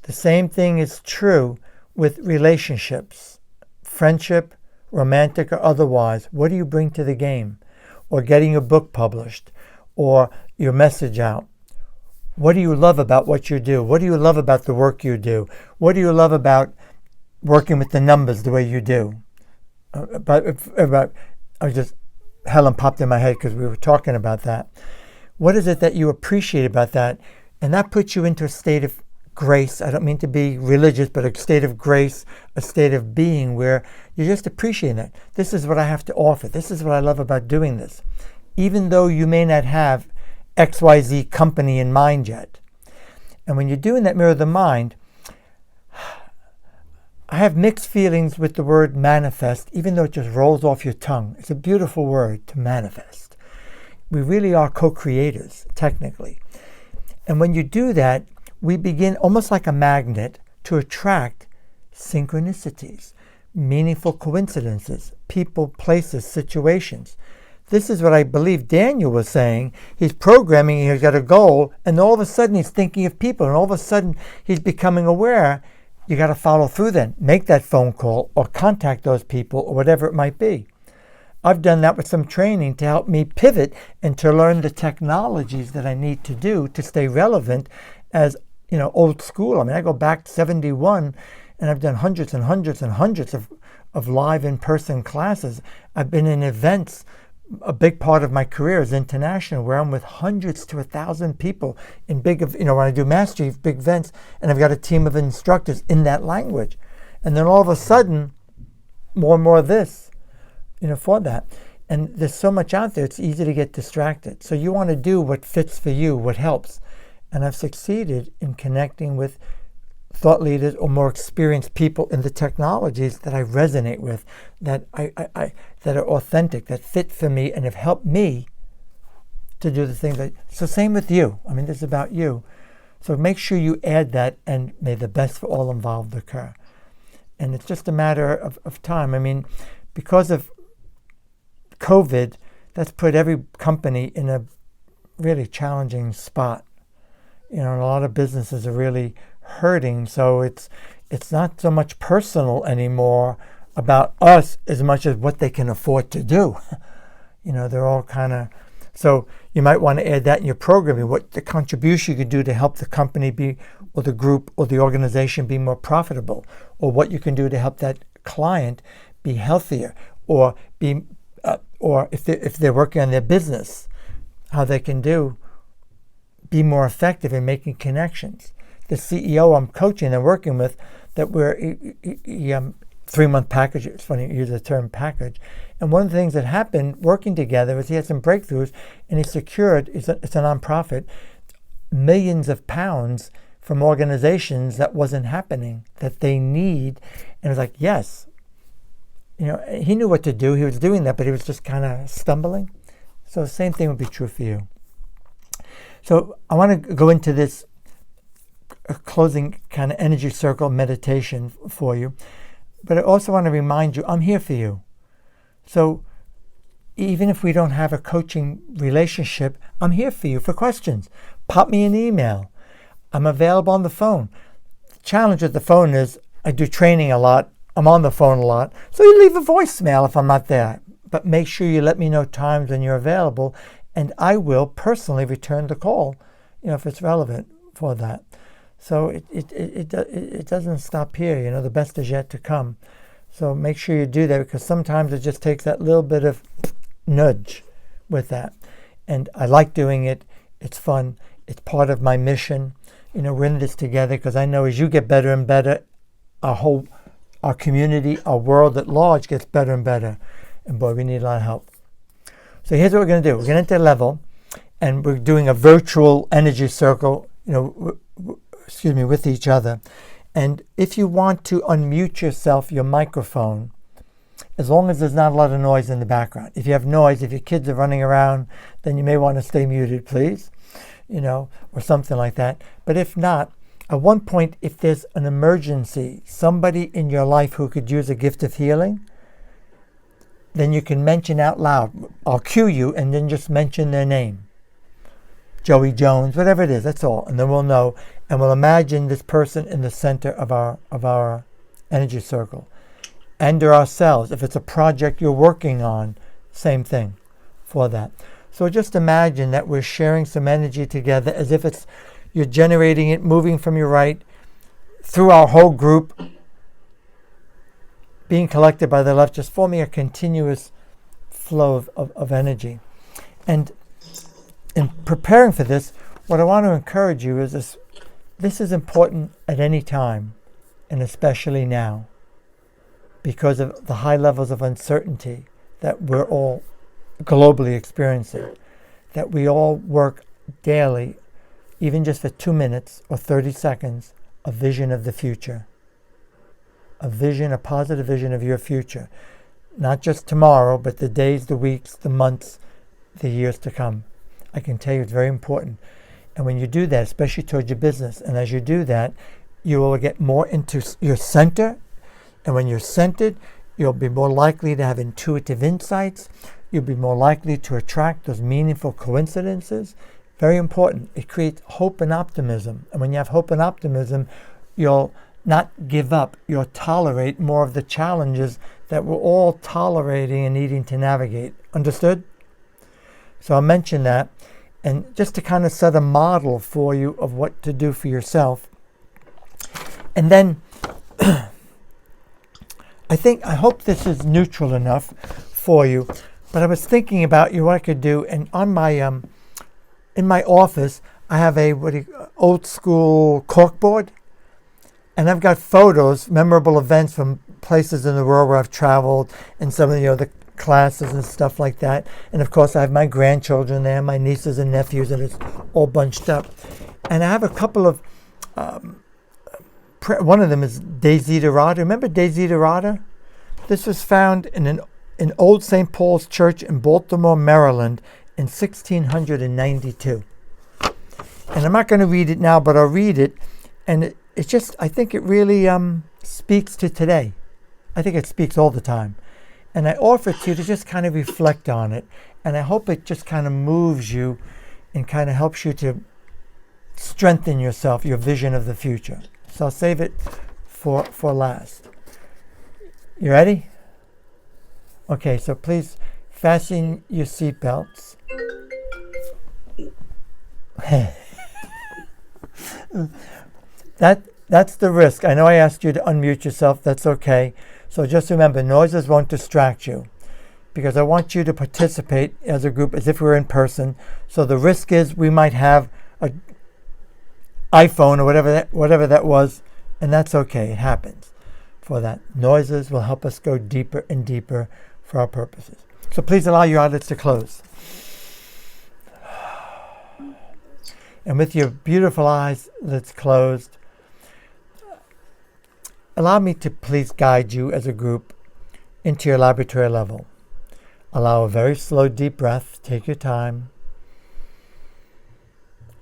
The same thing is true with relationships, friendship, romantic or otherwise. What do you bring to the game? Or getting your book published, or your message out. What do you love about what you do? What do you love about the work you do? What do you love about working with the numbers the way you do? Helen popped in my head because we were talking about that. What is it that you appreciate about that? And that puts you into a state of grace. I don't mean to be religious, but a state of grace, a state of being where you're just appreciating it. This is what I have to offer. This is what I love about doing this. Even though you may not have XYZ company in mind yet. And when you're doing that mirror of the mind, I have mixed feelings with the word manifest, even though it just rolls off your tongue. It's a beautiful word, to manifest. We really are co-creators, technically. And when you do that, we begin almost like a magnet to attract synchronicities, meaningful coincidences, people, places, situations. This is what I believe Daniel was saying. He's programming, he's got a goal, and all of a sudden he's thinking of people, and all of a sudden he's becoming aware. You got to follow through then. Make that phone call or contact those people or whatever it might be. I've done that with some training to help me pivot and to learn the technologies that I need to do to stay relevant as, old school. I mean, I go back to 71 and I've done hundreds and hundreds and hundreds of live in-person classes. I've been in events. A big part of my career is international, where I'm with hundreds to 1,000 people in big, when I do mastery, big events, and I've got a team of instructors in that language. And then all of a sudden, more and more of this, for that. And there's so much out there, it's easy to get distracted. So you want to do what fits for you, what helps. And I've succeeded in connecting with thought leaders or more experienced people in the technologies that I resonate with, that that are authentic, that fit for me, and have helped me to do the things. So same with you. I mean, this is about you. So make sure you add that, and may the best for all involved occur. And it's just a matter of time. I mean, because of COVID, that's put every company in a really challenging spot. And a lot of businesses are really hurting. So it's not so much personal anymore about us as much as what they can afford to do. They're all kind of So you might want to add that in your programming, what the contribution you could do to help the company be, or the group, or the organization be more profitable, or what you can do to help that client be healthier, or or if they're working on their business, how they can be more effective in making connections. The CEO I'm coaching and working with, that we're 3-month package. It's funny you use the term package. And one of the things that happened working together is he had some breakthroughs, and he secured, it's a nonprofit, millions of pounds from organizations that wasn't happening, that they need. And it was like, yes, he knew what to do. He was doing that, but he was just kind of stumbling. So the same thing would be true for you. So I want to go into this closing kind of energy circle meditation for you. But I also want to remind you, I'm here for you. So even if we don't have a coaching relationship, I'm here for you for questions. Pop me an email. I'm available on the phone. The challenge with the phone is I do training a lot. I'm on the phone a lot. So you leave a voicemail if I'm not there. But make sure you let me know times when you're available, and I will personally return the call, if it's relevant for that. So it doesn't stop here. The best is yet to come. So make sure you do that, because sometimes it just takes that little bit of nudge with that. And I like doing it. It's fun. It's part of my mission. We're in this together, because I know as you get better and better, our community, our world at large gets better and better. And boy, we need a lot of help. So here's what we're going to do. We're going to enter level, and we're doing a virtual energy circle, with each other. And if you want to unmute yourself, your microphone, as long as there's not a lot of noise in the background. If you have noise, if your kids are running around, then you may want to stay muted, please, or something like that. But if not, at one point, if there's an emergency, somebody in your life who could use a gift of healing, then you can mention out loud. I'll cue you, and then just mention their name. Joey Jones, whatever it is, that's all. And then we'll know, and we'll imagine this person in the center of our energy circle. And ourselves, if it's a project you're working on, same thing for that. So just imagine that we're sharing some energy together, as if you're generating it, moving from your right through our whole group, being collected by the left, just forming a continuous flow of energy. And in preparing for this, what I want to encourage you is this is important at any time, and especially now, because of the high levels of uncertainty that we're all globally experiencing, that we all work daily, even just for 2 minutes or 30 seconds, a vision of the future. A vision, a positive vision of your future. Not just tomorrow, but the days, the weeks, the months, the years to come. I can tell you it's very important. And when you do that, especially towards your business, and as you do that, you will get more into your center. And when you're centered, you'll be more likely to have intuitive insights. You'll be more likely to attract those meaningful coincidences. Very important. It creates hope and optimism. And when you have hope and optimism, you'll not give up. You'll tolerate more of the challenges that we're all tolerating and needing to navigate. Understood? So I'll mention that. And just to kind of set a model for you of what to do for yourself. And then I hope this is neutral enough for you. But I was thinking about what I could do. And on my in my office, I have a old school corkboard. And I've got photos, memorable events from places in the world where I've traveled, and some of the classes and stuff like that. And of course, I have my grandchildren there, my nieces and nephews, and it's all bunched up. And I have a couple of, one of them is Desiderata. Remember Desiderata? This was found in an old St. Paul's church in Baltimore, Maryland in 1692. And I'm not going to read it now, but I'll read it. And it's just, I think it really speaks to today. I think it speaks all the time. And I offer it to you to just kind of reflect on it. And I hope it just kind of moves you and kind of helps you to strengthen yourself, your vision of the future. So I'll save it for last. You ready? Okay, so please fasten your seatbelts. That's the risk. I know I asked you to unmute yourself. That's okay. So just remember, noises won't distract you, because I want you to participate as a group as if we were in person. So the risk is we might have an iPhone or whatever that was, and that's okay. It happens. For that, noises will help us go deeper and deeper for our purposes. So please allow your eyelids to close. And with your beautiful eyes that's closed, allow me to please guide you as a group into your laboratory level. Allow a very slow, deep breath. Take your time.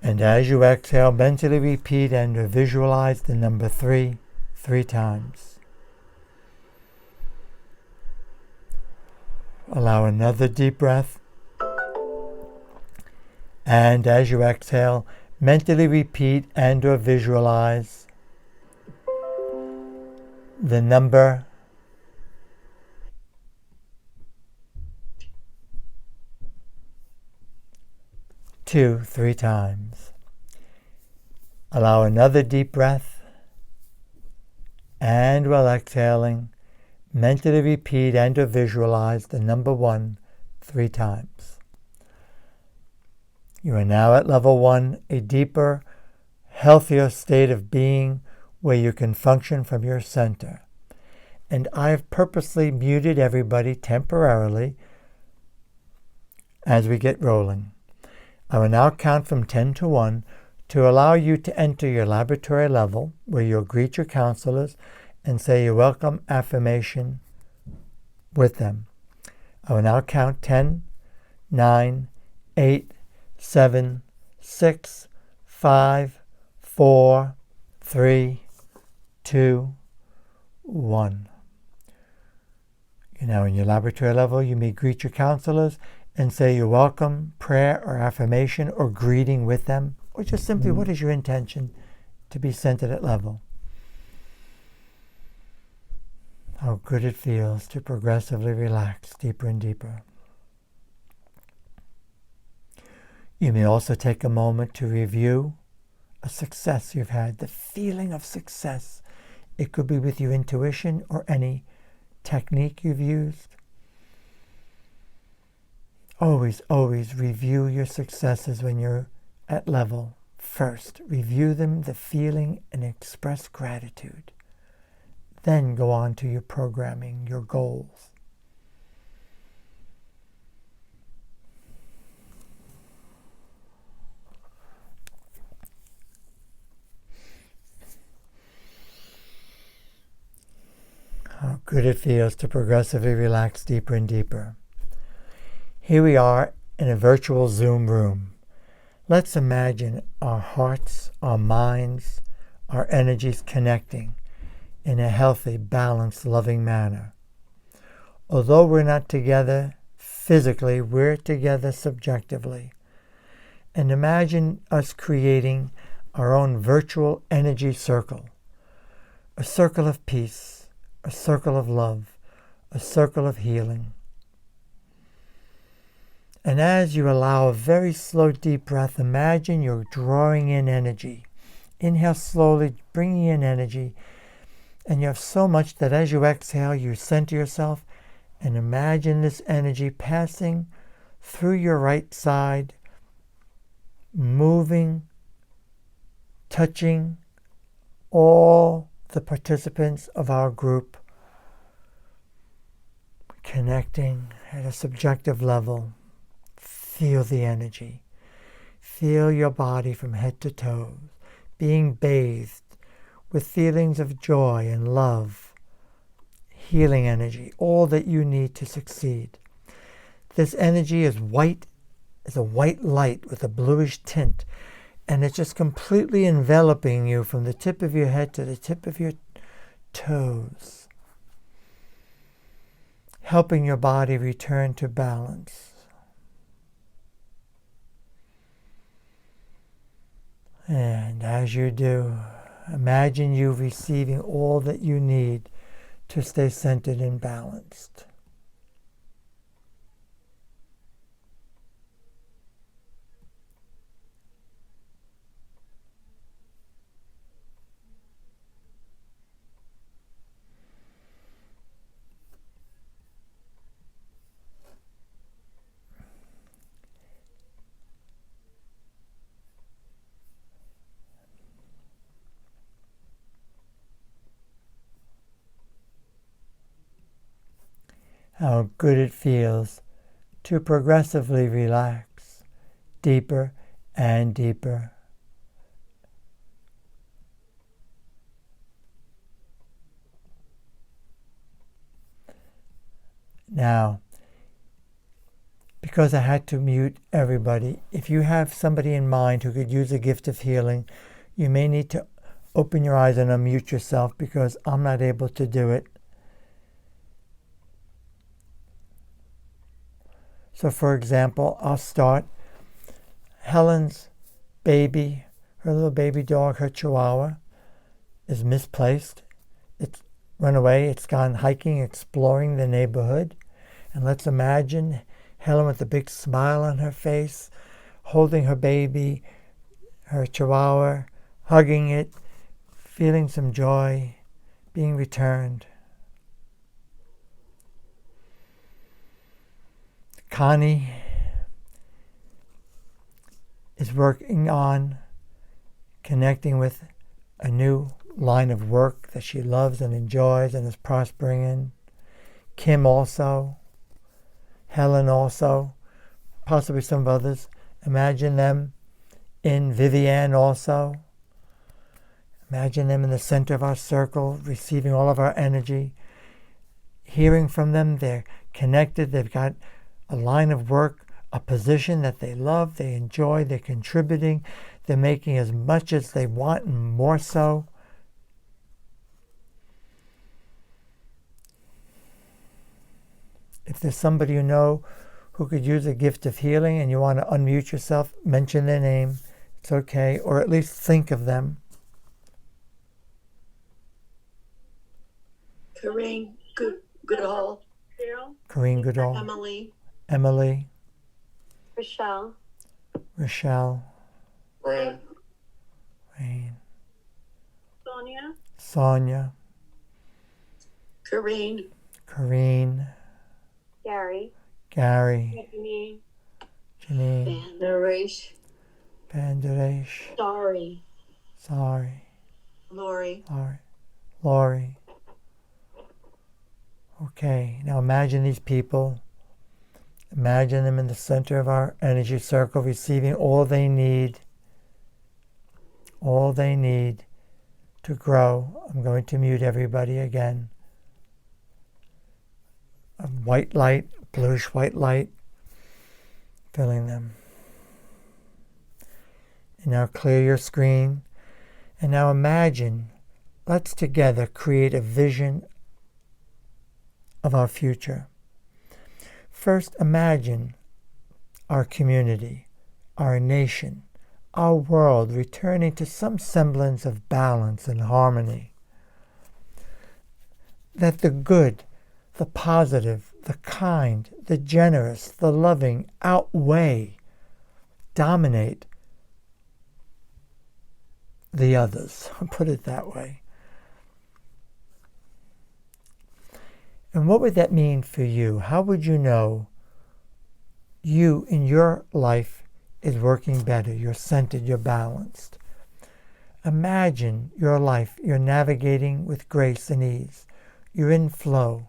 And as you exhale, mentally repeat and visualize the number 3 times. Allow another deep breath. And as you exhale, mentally repeat and or visualize the number 2 3 times. Allow another deep breath. And while exhaling, mentally repeat and or visualize the number 1 3 times. You are now at level 1, a deeper, healthier state of being where you can function from your center. And I have purposely muted everybody temporarily as we get rolling. I will now count from 10 to 1 to allow you to enter your laboratory level where you'll greet your counselors and say your welcome affirmation with them. I will now count 10, 9, 8, 7, 6, 5, 4, 3, 2, 1. You're now in your laboratory level. You may greet your counselors and say your welcome prayer or affirmation or greeting with them, or just simply what is your intention to be centered at level. How good it feels to progressively relax deeper and deeper. You may also take a moment to review a success you've had, the feeling of success. It could be with your intuition or any technique you've used. Always, always review your successes when you're at level. First, review them, the feeling, and express gratitude. Then go on to your programming, your goals. How good it feels to progressively relax deeper and deeper. Here we are in a virtual Zoom room. Let's imagine our hearts, our minds, our energies connecting in a healthy, balanced, loving manner. Although we're not together physically, we're together subjectively. And imagine us creating our own virtual energy circle. A circle of peace, a circle of love, a circle of healing. And as you allow a very slow, deep breath, imagine you're drawing in energy. Inhale slowly, bringing in energy. And you have so much that as you exhale, you center yourself and imagine this energy passing through your right side, moving, touching all the participants of our group, connecting at a subjective level. Feel the energy. Feel your body from head to toes, being bathed with feelings of joy and love, healing energy, all that you need to succeed. This energy is white, is a white light with a bluish tint, and it's just completely enveloping you from the tip of your head to the tip of your toes, helping your body return to balance. And as you do, imagine you receiving all that you need to stay centered and balanced. how good it feels to progressively relax deeper and deeper. Now, because I had to mute everybody, if you have somebody in mind who could use a gift of healing, you may need to open your eyes and unmute yourself because I'm not able to do it. So, for example, I'll start. Helen's baby, her little baby dog, her chihuahua, is misplaced. It's run away. It's gone hiking, exploring the neighborhood. And let's imagine Helen with a big smile on her face, holding her baby, her chihuahua, hugging it, feeling some joy, being returned. Connie is working on connecting with a new line of work that she loves and enjoys and is prospering in. Kim also. Helen also. Possibly some others. Imagine them in Vivian also. Imagine them in the center of our circle, receiving all of our energy. Hearing from them, they're connected, they've got a line of work, a position that they love, they enjoy, they're contributing, they're making as much as they want and more so. If there's somebody you know who could use a gift of healing and you want to unmute yourself, mention their name, it's okay, or at least think of them. Corinne Goodall. Corinne Goodall. Emily. Rochelle. Rain. Sonia. Corrine. Gary. Janine. Banderesh. Sorry. Lori. Okay, now imagine these people. Imagine them in the center of our energy circle, receiving all they need to grow. I'm going to mute everybody again. A white light, bluish white light, filling them. And now clear your screen. And now imagine, let's together create a vision of our future. First, imagine our community, our nation, our world returning to some semblance of balance and harmony. That the good, the positive, the kind, the generous, the loving outweigh, dominate the others. I'll put it that way. And what would that mean for you? How would you know you in your life is working better, you're centered, you're balanced? Imagine your life, you're navigating with grace and ease. You're in flow.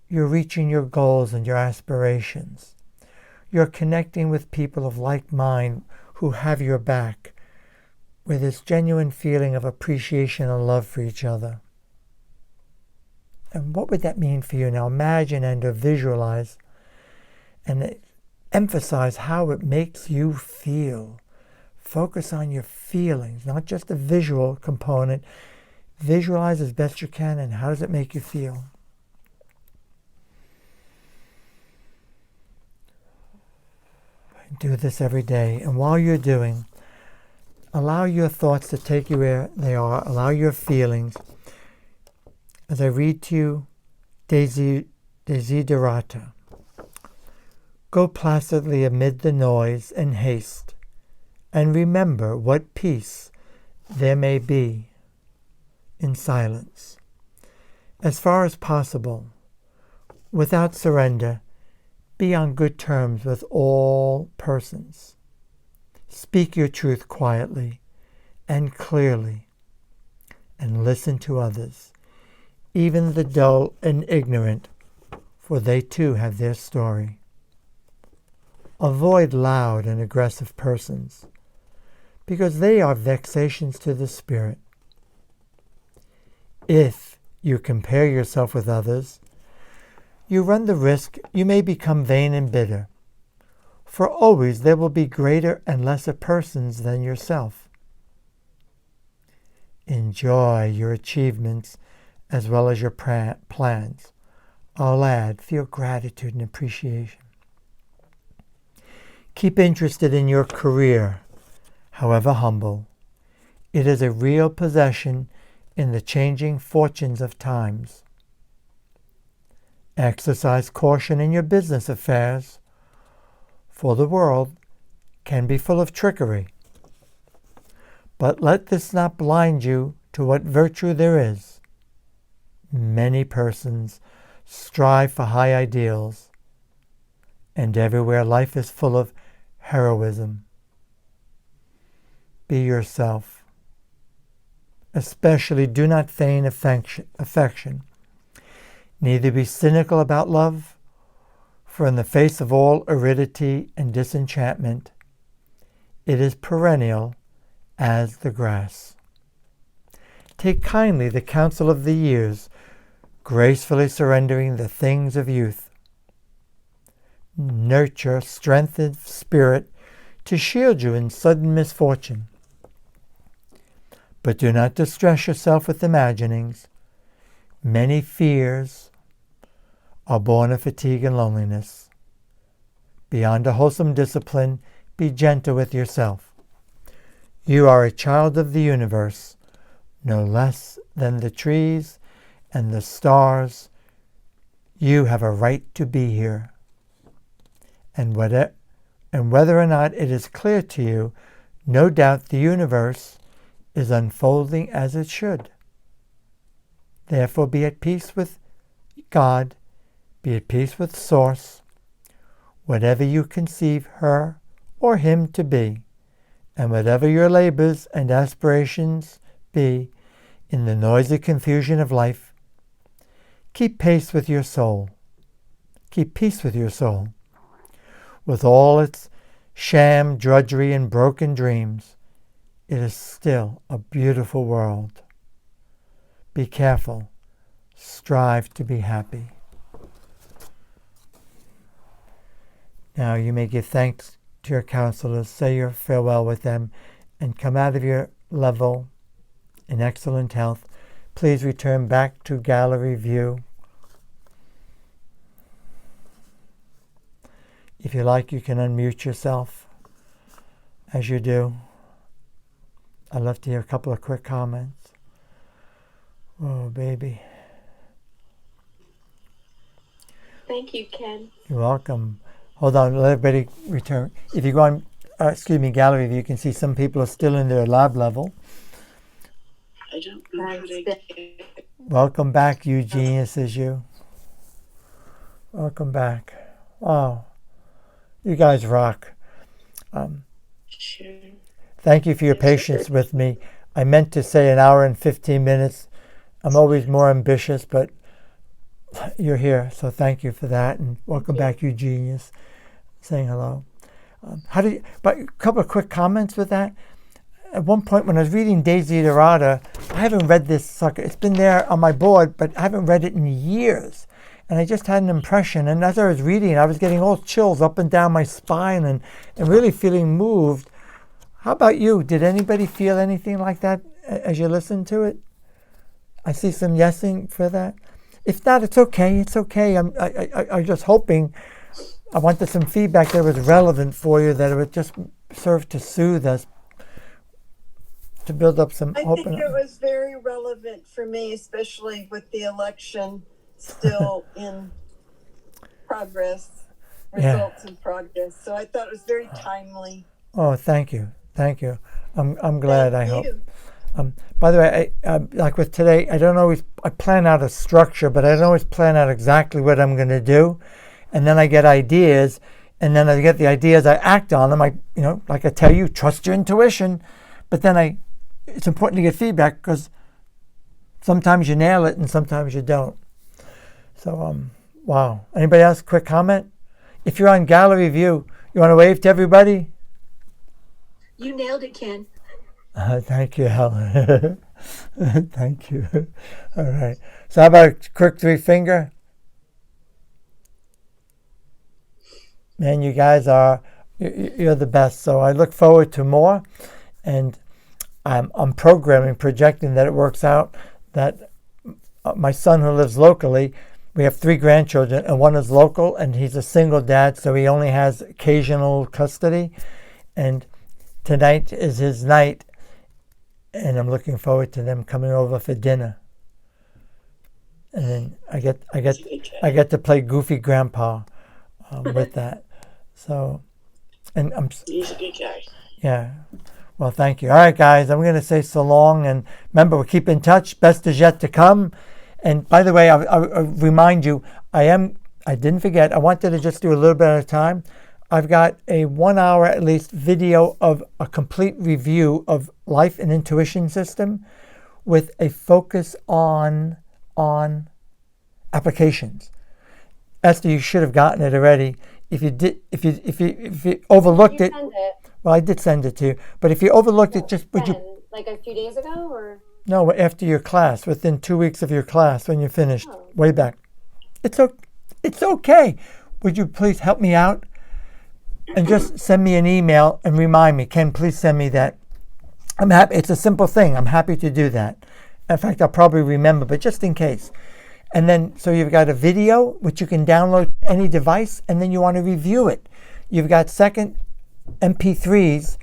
You're reaching your goals and your aspirations. You're connecting with people of like mind who have your back, with this genuine feeling of appreciation and love for each other. And what would that mean for you? Now imagine and visualize and emphasize how it makes you feel. Focus on your feelings, not just the visual component. Visualize as best you can, and how does it make you feel? Do this every day. And while you're doing, allow your thoughts to take you where they are. Allow your feelings. As I read to you, Desiderata. Go placidly amid the noise and haste, and remember what peace there may be in silence. As far as possible, without surrender, be on good terms with all persons. Speak your truth quietly and clearly, and listen to others, even the dull and ignorant, for they too have their story. Avoid loud and aggressive persons, because they are vexations to the spirit. If you compare yourself with others, you run the risk you may become vain and bitter, for always there will be greater and lesser persons than yourself. Enjoy your achievements as well as your plans. I'll add, feel gratitude and appreciation. Keep interested in your career, however humble. It is a real possession in the changing fortunes of times. Exercise caution in your business affairs, for the world can be full of trickery. But let this not blind you to what virtue there is. Many persons strive for high ideals, and everywhere life is full of heroism. Be yourself. Especially do not feign affection. Neither be cynical about love, for in the face of all aridity and disenchantment, it is perennial as the grass. Take kindly the counsel of the years, gracefully surrendering the things of youth. Nurture strength of spirit to shield you in sudden misfortune. But do not distress yourself with imaginings. Many fears are born of fatigue and loneliness. Beyond a wholesome discipline, be gentle with yourself. You are a child of the universe, no less than the trees and the stars. You have a right to be here. And whether or not it is clear to you, no doubt the universe is unfolding as it should. Therefore be at peace with God, be at peace with Source, whatever you conceive her or him to be, and whatever your labors and aspirations be in the noisy confusion of life, keep pace with your soul. Keep peace with your soul. With all its sham, drudgery, and broken dreams, it is still a beautiful world. Be careful. Strive to be happy. Now you may give thanks to your counselors, say your farewell with them, and come out of your level in excellent health. Please return back to gallery view. If you like, you can unmute yourself as you do. I'd love to hear a couple of quick comments. Oh, baby. Thank you, Ken. You're welcome. Hold on, let everybody return. If you go on, gallery view, you can see some people are still in their lab level. I don't know how to get. Welcome back, Eugenia, says you. Welcome back. Wow. You guys rock. Sure. Thank you for your patience with me. I meant to say an hour and 15 minutes. I'm always more ambitious, but you're here, so thank you for that. And welcome back, Eugenius, saying hello. But a couple of quick comments with that. At one point when I was reading Desiderata, I haven't read this sucker. It's been there on my board, but I haven't read it in years. And I just had an impression. And as I was reading, I was getting all chills up and down my spine and really feeling moved. How about you? Did anybody feel anything like that as you listened to it? I see some yesing for that. If not, it's okay. It's okay. I'm just hoping. I wanted some feedback that was relevant for you, that it would just serve to soothe us, to build up some hope. I think it was very relevant for me, especially with the election still in progress, results in progress. So I thought it was very timely. Oh, thank you. Thank you. I'm glad. Thank I you. hope. By the way, like with today, I plan out a structure, but I don't always plan out exactly what I'm going to do. And then I get ideas, and then I get the ideas, I act on them. Like I tell you, trust your intuition. But then it's important to get feedback, because sometimes you nail it and sometimes you don't. So Wow. Anybody else? Quick comment? If you're on gallery view, you want to wave to everybody? You nailed it, Ken. Thank you, Helen. Thank you. All right. So how about a quick three finger? Man, you guys you're the best. So I look forward to more. And I'm projecting that it works out, that my son who lives locally, we have 3 grandchildren, and one is local, and he's a single dad, so he only has occasional custody. And tonight is his night, and I'm looking forward to them coming over for dinner. And then I get to play goofy grandpa with that. So, and He's a good guy. Yeah. Well, thank you. All right, guys, I'm going to say so long. And remember, we'll keep in touch. Best is yet to come. And by the way, I'll remind you, I didn't forget, I wanted to just do a little bit at a time. I've got a 1 hour at least video of a complete review of life and intuition system with a focus on applications. Esther, you should have gotten it already. If you overlooked it. Well, I did send it to you, but if you overlooked it, would you? Like a few days ago, or? No, after your class, within 2 weeks of your class, when you finished, way back. It's okay. Would you please help me out and just send me an email and remind me, Ken, please send me that. I'm happy. It's a simple thing. I'm happy to do that. In fact, I'll probably remember, but just in case. And then, so you've got a video which you can download any device, and then you want to review it. You've got second MP3s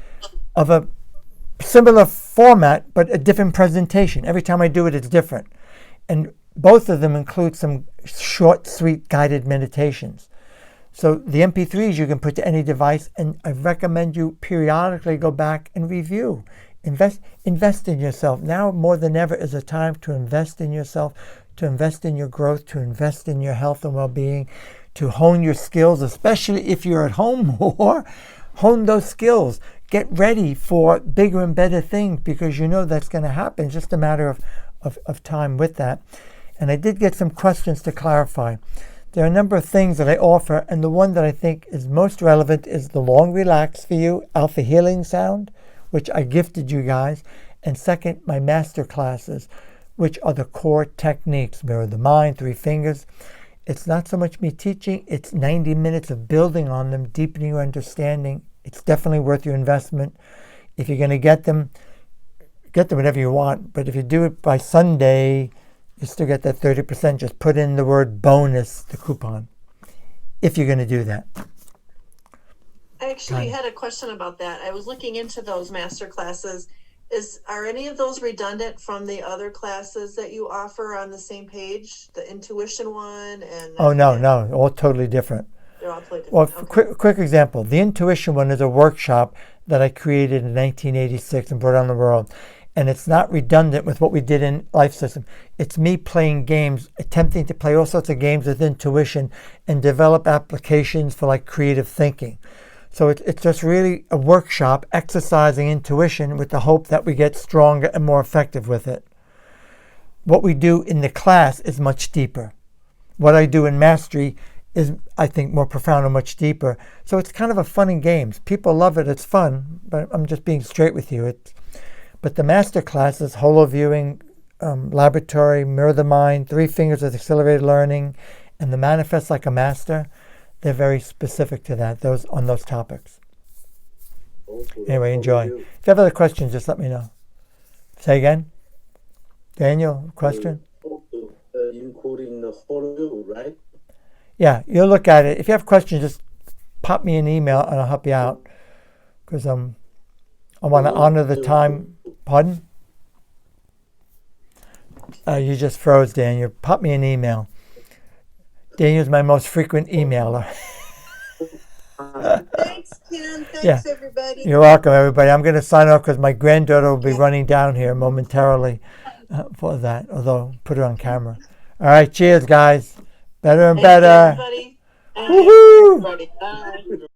of a similar format, but a different presentation. Every time I do it, it's different. And both of them include some short, sweet, guided meditations. So the MP3s you can put to any device, and I recommend you periodically go back and review. Invest in yourself. Now more than ever is a time to invest in yourself, to invest in your growth, to invest in your health and well-being, to hone your skills, especially if you're at home more. Hone those skills. Get ready for bigger and better things, because you know that's going to happen. It's just a matter of time with that. And I did get some questions to clarify. There are a number of things that I offer, and the one that I think is most relevant is the long relax for you alpha healing sound, which I gifted you guys. And second, my master classes, which are the core techniques: mirror the mind, 3 fingers. It's not so much me teaching, it's 90 minutes of building on them, deepening your understanding. It's definitely worth your investment. If you're going to get them whenever you want. But if you do it by Sunday, you still get that 30%. Just put in the word bonus, the coupon, if you're going to do that. I actually had a question about that. I was looking into those master classes. Are any of those redundant from the other classes that you offer on the same page? The intuition one and no, all totally different. They're all totally different. Well, Okay. quick example. The intuition one is a workshop that I created in 1986 and brought on the world. And it's not redundant with what we did in Life System. It's me playing games, attempting to play all sorts of games with intuition and develop applications for like creative thinking. So it's just really a workshop exercising intuition with the hope that we get stronger and more effective with it. What we do in the class is much deeper. What I do in Mastery is, I think, more profound and much deeper. So it's kind of a fun and games. People love it. It's fun. But I'm just being straight with you. But the master classes, holo viewing, laboratory, mirror the mind, 3 fingers with accelerated learning, and the manifest like a master, they're very specific to that, on those topics. Anyway, enjoy. If you have other questions, just let me know. Say again? Daniel, question? Including the whole view, right? Yeah, you'll look at it. If you have questions, just pop me an email and I'll help you out. Because I want to honor the time. Pardon? You just froze, Daniel. Pop me an email. Daniel's my most frequent emailer. Thanks, Ken. Thanks, everybody. You're welcome, everybody. I'm going to sign off because my granddaughter will be running down here momentarily for that, although put her on camera. All right, cheers, guys. Better and better. Thanks, everybody. Woohoo! Everybody. Bye.